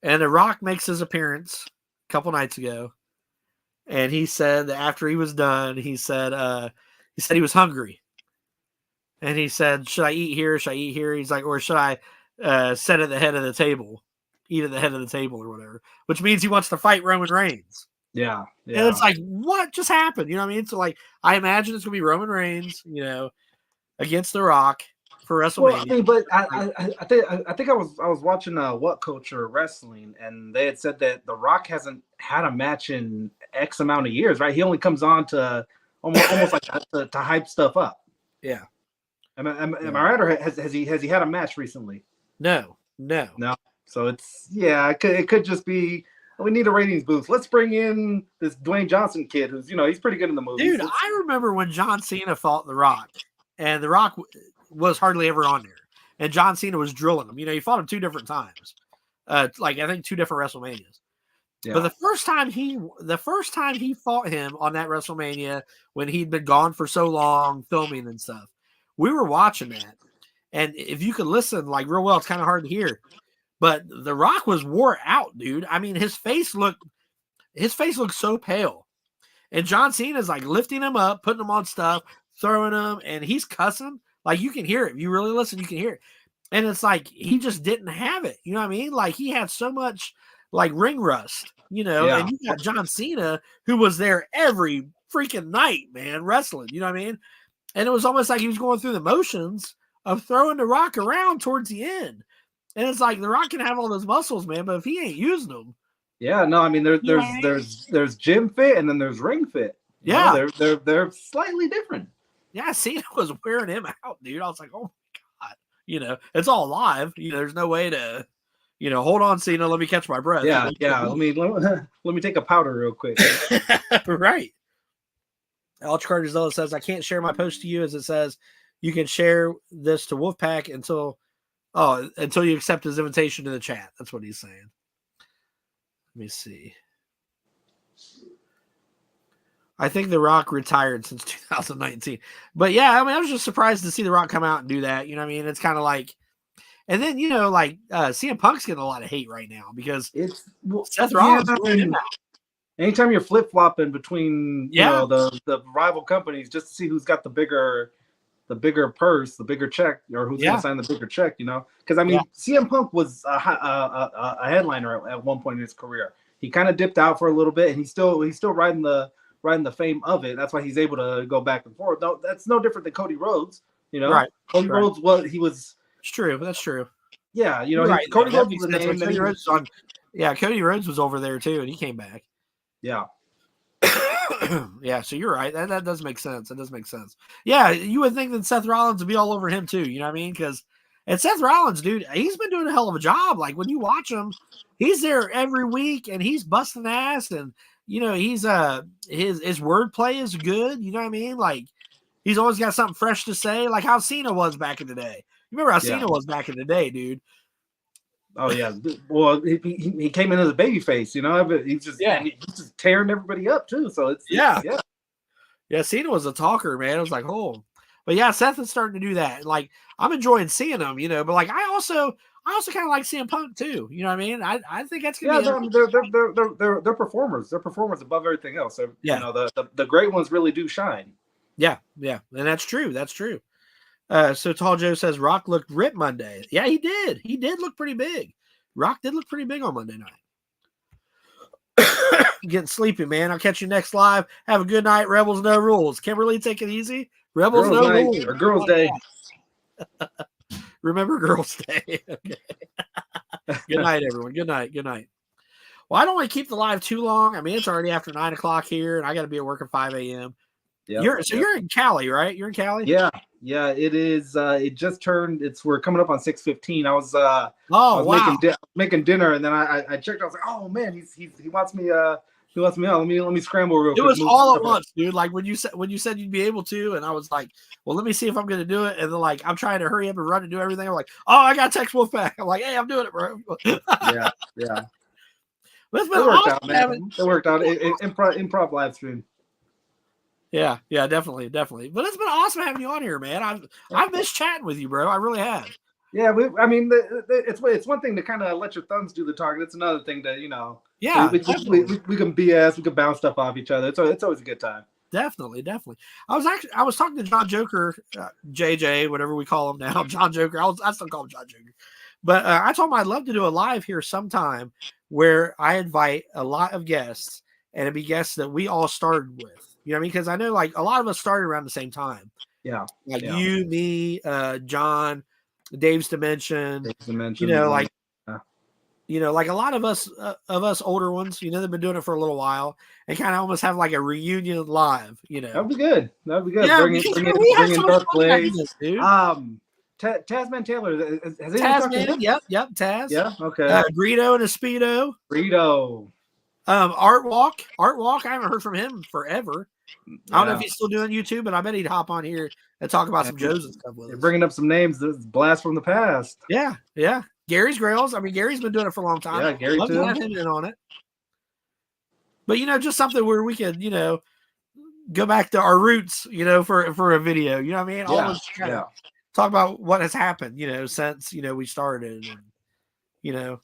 and The Rock makes his appearance a couple nights ago. And he said that after he was done, he said he was hungry. And he said, should I eat here? Should I eat here? He's like, or should I sit at the head of the table, eat at the head of the table or whatever, which means he wants to fight Roman Reigns. Yeah. And it's like, what just happened? You know what I mean? So like, I imagine it's going to be Roman Reigns, against The Rock for WrestleMania. Well, I mean, but I think I was watching What Culture Wrestling, and they had said that The Rock hasn't had a match in X amount of years, right? He only comes on to almost like to hype stuff up. Yeah. Am I right, or has he had a match recently? No. So it could just be we need a ratings boost. Let's bring in this Dwayne Johnson kid who's he's pretty good in the movie. Dude, I remember when John Cena fought The Rock, and The Rock was hardly ever on there, and John Cena was drilling him. He fought him 2 different times, like I think 2 different WrestleManias. Yeah. But the first time he fought him on that WrestleMania, when he'd been gone for so long filming and stuff, we were watching that, and if you could listen like real well, it's kind of hard to hear. But The Rock was wore out, dude. I mean, his face looked so pale, and John Cena's like lifting him up, putting him on stuff, throwing him, and he's cussing. Like you can hear it. If you really listen, you can hear it. And it's like he just didn't have it. You know what I mean? Like he had so much like ring rust, and you got John Cena who was there every freaking night, man, wrestling. You know what I mean? And it was almost like he was going through the motions of throwing The Rock around towards the end. And it's like The Rock can have all those muscles, man, but if he ain't using them. Yeah, no, I mean there's gym fit and then there's ring fit. Yeah. They're slightly different. Yeah, Cena was wearing him out, dude. I was like, oh my God. It's all live. There's no way to, hold on, Cena, let me catch my breath. Yeah. Let me take a powder real quick. Right. Ultra Carter says, I can't share my post to you, as it says you can share this to Wolfpack until you accept his invitation to the chat. That's what he's saying. Let me see. I think The Rock retired since 2019. But yeah, I mean, I was just surprised to see The Rock come out and do that. You know what I mean? It's kind of like, and then, CM Punk's getting a lot of hate right now because Seth Rollins. Anytime you're flip-flopping between the rival companies just to see who's got the bigger purse, the bigger check, or who's going to sign the bigger check, because I mean, CM Punk was a headliner at one point in his career. He kind of dipped out for a little bit, and he's still riding the fame of it. That's why he's able to go back and forth. No, that's no different than Cody Rhodes, You know, Right. Cody Right. Rhodes was he was. It's true. That's true. Yeah, you know, You're right. Cody That Rhodes makes was a sense. name that Cody he Rhodes was, was on. Yeah, Cody Rhodes was over there too, and he came back. yeah. Yeah, so you're right. That does make sense. That does make sense. Yeah, you would think that Seth Rollins would be all over him too. You know what I mean? Because and Seth Rollins, dude, he's been doing a hell of a job. Like when you watch him, he's there every week and he's busting ass, and you know he's his wordplay is good. You know what I mean? Like he's always got something fresh to say. Like how Cena was back in the day. You remember how Cena was back in the day, dude? Oh yeah. Well, he came in as a babyface, you know, but he's just and he's just tearing everybody up too. So it's yeah. Cena was a talker, man. It was like, oh, but yeah, Seth is starting to do that. Like I'm enjoying seeing him, you know. But like I also kind of like CM Punk too. You know what I mean? I think that's gonna be they're performers. They're performers above everything else. So, yeah. You know, the great ones really do shine. Yeah, and that's true. That's true. So Tall Joe says Rock looked ripped Monday. Yeah, he did. He did look pretty big. Rock did look pretty big on Monday night. Getting sleepy, man. I'll catch you next live. Have a good night. Rebels No Rules. Kimberly, take it easy. Rebels Girls No night, Rules. or Girls Day. Remember Girls Day. Okay. Good night, everyone. Good night. Good night. Well, I don't want to keep the live too long. I mean, it's already after 9 o'clock here, and I got to be at work at 5 a.m. Yeah. You're in Cali, right? You're in Cali? Yeah. It is. It just turned. We're coming up on 6:15. I was making dinner, and then I checked. I was like, oh man, he wants me. He wants me out. Let me scramble real quick. It was all at once, dude. Like when you said you'd be able to, and I was like, well, let me see if I'm going to do it. And then like I'm trying to hurry up and run and do everything. I'm like, oh, I got to text Wolfpack. I'm like, hey, I'm doing it, bro. yeah. But it's been It worked awesome out, man. It worked out. Improv live stream. Yeah, definitely. But it's been awesome having you on here, man. I've missed chatting with you, bro. I really have. Yeah, it's one thing to kind of let your thumbs do the talking. It's another thing to, you know. Yeah, we can BS. We can bounce stuff off each other. It's always a good time. Definitely. I was talking to John Joker, JJ, whatever we call him now, John Joker. I still call him John Joker. But I told him I'd love to do a live here sometime where I invite a lot of guests, and it'd be guests that we all started with. You know what I mean? Because I know like a lot of us started around the same time. Yeah. Like you, me, John, Dave's Dimension. You know, like like a lot of us older ones, you know, they've been doing it for a little while and kind of almost have like a reunion live, you know. That'd be good. Yeah, bring in Dark Blade. Tasman Taylor. Has Tasman, yep, Taz. Yeah, okay. Greedo and Espeedo. Art Walk. I haven't heard from him forever. I don't know if he's still doing YouTube, but I bet he'd hop on here and talk about some Joes and stuff with us. You're bringing up some names. This is blast from the past. Yeah. Gary's Grails. I mean, Gary's been doing it for a long time. Yeah, Gary Love too. to have him in on it. But, you know, just something where we could, you know, go back to our roots, you know, for a video. You know what I mean? Always kind of talk about what has happened, you know, since, you know, we started. And, you know,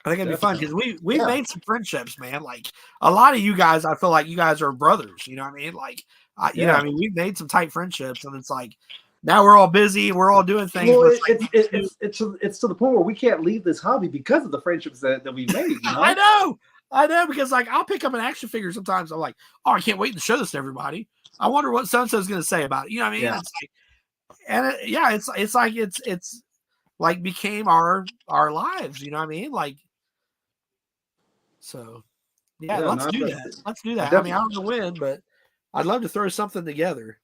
I think it'd be fun because we've made some friendships, man. Like a lot of you guys, I feel like you guys are brothers. You know what I mean? Like, you know, I mean, we've made some tight friendships, and it's like now we're all busy, we're all doing things. Well, it's to the point where we can't leave this hobby because of the friendships that we've made. You know? I know, because like I'll pick up an action figure sometimes. I'm like, oh, I can't wait to show this to everybody. I wonder what so and so is going to say about it. You know what I mean? Yeah. It's like it's like became our lives. You know what I mean? Like. So, let's do that. Let's do that. I mean, I don't know when, but I'd love to throw something together.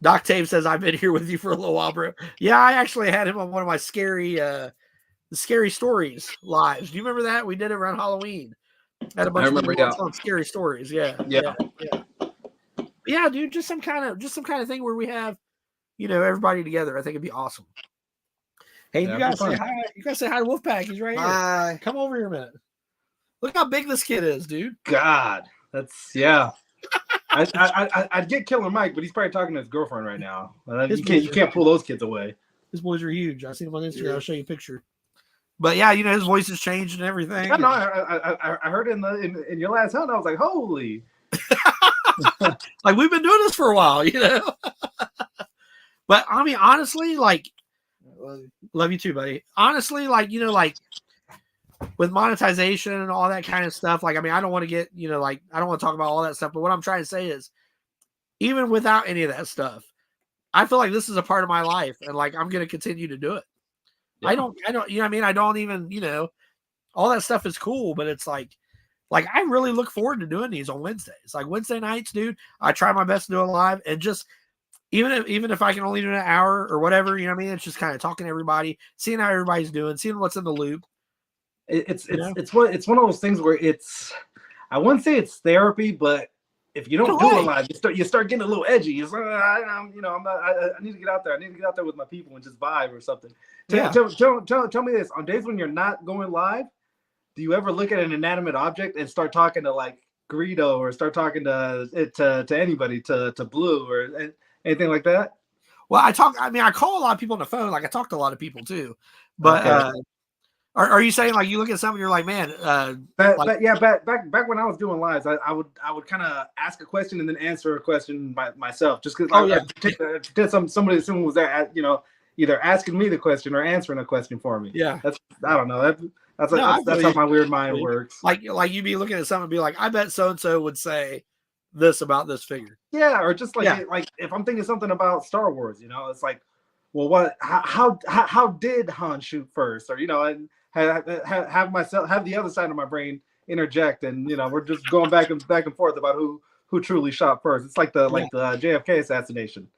Doc Tave says, I've been here with you for a little while, bro. Yeah, I actually had him on one of my scary stories lives. Do you remember that? We did it around Halloween. Had a bunch of people on scary stories. Yeah, dude. Just some kind of thing where we have, you know, everybody together. I think it'd be awesome. Hey, you guys say hi. You guys say hi to Wolfpack. He's right here. Hi. Come over here a minute. Look how big this kid is, dude. God, that's I'd get Killer Mike, but he's probably talking to his girlfriend right now. You can't pull those kids away. His boys are huge. I seen him on Instagram. Yeah. I'll show you a picture. But yeah, you know, his voice has changed and everything. I know. I heard in your last hunt. I was like, holy. Like we've been doing this for a while, you know. But I mean, honestly, like. Love you too, buddy. Honestly, like, you know, like with monetization and all that kind of stuff, like, I mean, I don't want to get, you know, like, I don't want to talk about all that stuff, but what I'm trying to say is even without any of that stuff, I feel like this is a part of my life, and like I'm going to continue to do it. Yeah. I don't, you know what I mean? I don't even, you know, all that stuff is cool, but it's like I really look forward to doing these on Wednesdays. Like Wednesday nights, dude, I try my best to do it live, and just even if I can only do an hour or whatever, you know what I mean? It's just kind of talking to everybody, seeing how everybody's doing, seeing what's in the loop. It's one of those things where I wouldn't say it's therapy, but if you don't do it live, you start getting a little edgy. It's like, I need to get out there. I need to get out there with my people and just vibe or something. Tell me this: on days when you're not going live, do you ever look at an inanimate object and start talking to like Greedo, or start talking to anybody, to Blue, or anything like that? Well, I call a lot of people on the phone. Like I talk to a lot of people too, but. Okay. Are you saying like you look at something, you're like, man, back when I was doing lives, I would kind of ask a question and then answer a question myself, just because someone was there, you know, either asking me the question or answering a question for me. Yeah, I don't know. That's how my weird mind works. Like you'd be looking at something and be like, I bet so and so would say this about this figure. Yeah, or just like if I'm thinking something about Star Wars, you know, it's like, well, how did Han shoot first, or you know, and have the other side of my brain interject, and you know, we're just going back and forth about who truly shot first. It's like the JFK assassination.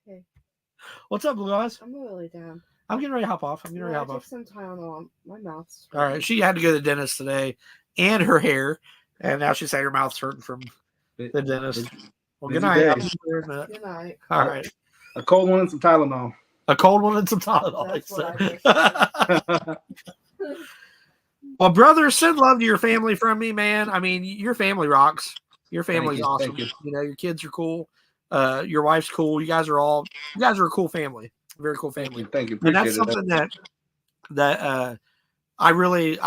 Hey. What's up, Blue Eyes? I'm really down. I'm getting ready to hop off. I took some Tylenol. My mouth's all right. She had to go to the dentist today, and her hair, and now she said her mouth's hurting from the dentist. Well, good night. Good night. All right. A cold one and some Tylenol. A cold one and some Tylenol. Well, brother, send love to your family from me, man. I mean, your family rocks. Your family's awesome. You know, your kids are cool. Your wife's cool. You guys are a cool family. Very cool family. Thank you. And that's something that I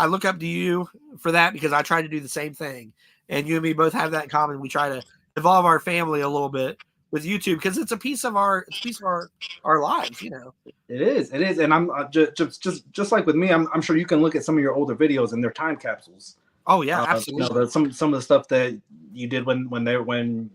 look up to you for that, because I try to do the same thing. And you and me both have that in common. We try to evolve our family a little bit with YouTube, because it's a piece of our lives, you know. It is, and I'm just like with me. I'm sure you can look at some of your older videos and they're time capsules. Oh yeah, absolutely. You know, some of the stuff that you did when everyone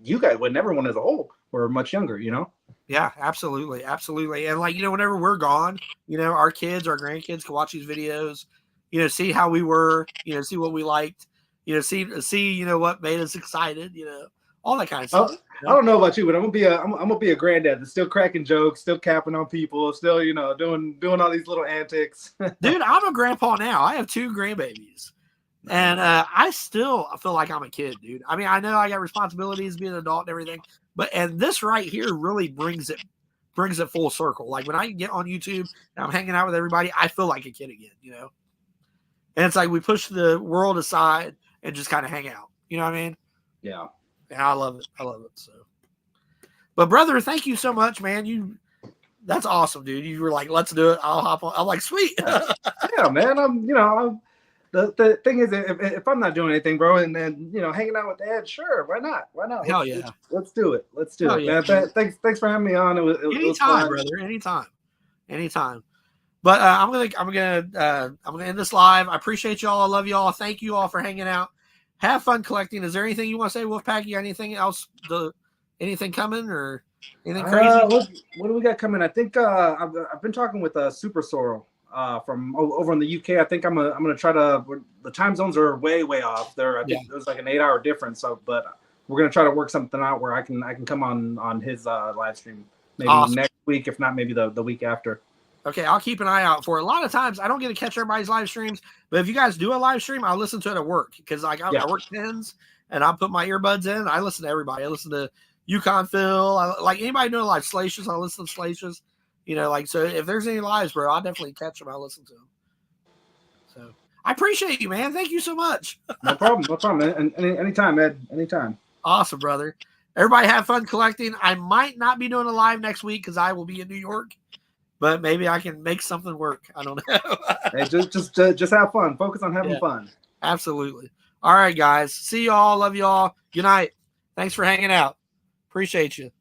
as a whole were much younger, you know. Yeah, absolutely, and like, you know, whenever we're gone, you know, our kids, our grandkids can watch these videos, you know, see how we were, you know, see what we liked, you know, see you know what made us excited, you know. All that kind of stuff. I don't know about you, but I'm gonna be a granddad that's still cracking jokes, still capping on people, still, you know, doing all these little antics. Dude, I'm a grandpa now. I have 2 grandbabies, and I still feel like I'm a kid, dude. I mean, I know I got responsibilities, being an adult and everything, and this right here really brings it full circle. Like when I get on YouTube and I'm hanging out with everybody, I feel like a kid again, you know. And it's like we push the world aside and just kind of hang out. You know what I mean? Yeah. And I love it. So, but brother, thank you so much, man. That's awesome, dude. You were like, let's do it. I'll hop on. I'm like, sweet. Yeah, man. The thing is, if I'm not doing anything, bro, and then, you know, hanging out with Dad, sure, why not? Hell yeah. Let's do it. Yeah, man. Thanks for having me on. It was anytime, brother. Anytime. But I'm gonna end this live. I appreciate y'all. I love y'all. Thank you all for hanging out. Have fun collecting. Is there anything you want to say, Wolfpack? You got anything else? Anything coming or anything crazy? What do we got coming? I think I've been talking with Super Sorrel from over in the UK. I think I'm gonna try to. The time zones are way off. I think there's like an 8-hour difference. But we're gonna try to work something out where I can come on his live stream maybe next week, if not maybe the week after. Okay, I'll keep an eye out for it. A lot of times I don't get to catch everybody's live streams, but if you guys do a live stream, I'll listen to it at work, because like I work pins and I'll put my earbuds in. I listen to everybody. I listen to Yukon Phil. Like anybody doing live Slacious, I listen to Slacious. You know, like, so if there's any lives, bro, I'll definitely catch them. I'll listen to them. So I appreciate you, man. Thank you so much. No problem, man. Anytime, Ed. Anytime. Awesome, brother. Everybody have fun collecting. I might not be doing a live next week because I will be in New York. But maybe I can make something work. I don't know. Hey, just have fun. Focus on having fun. Absolutely. All right, guys. See y'all. Love y'all. Good night. Thanks for hanging out. Appreciate you.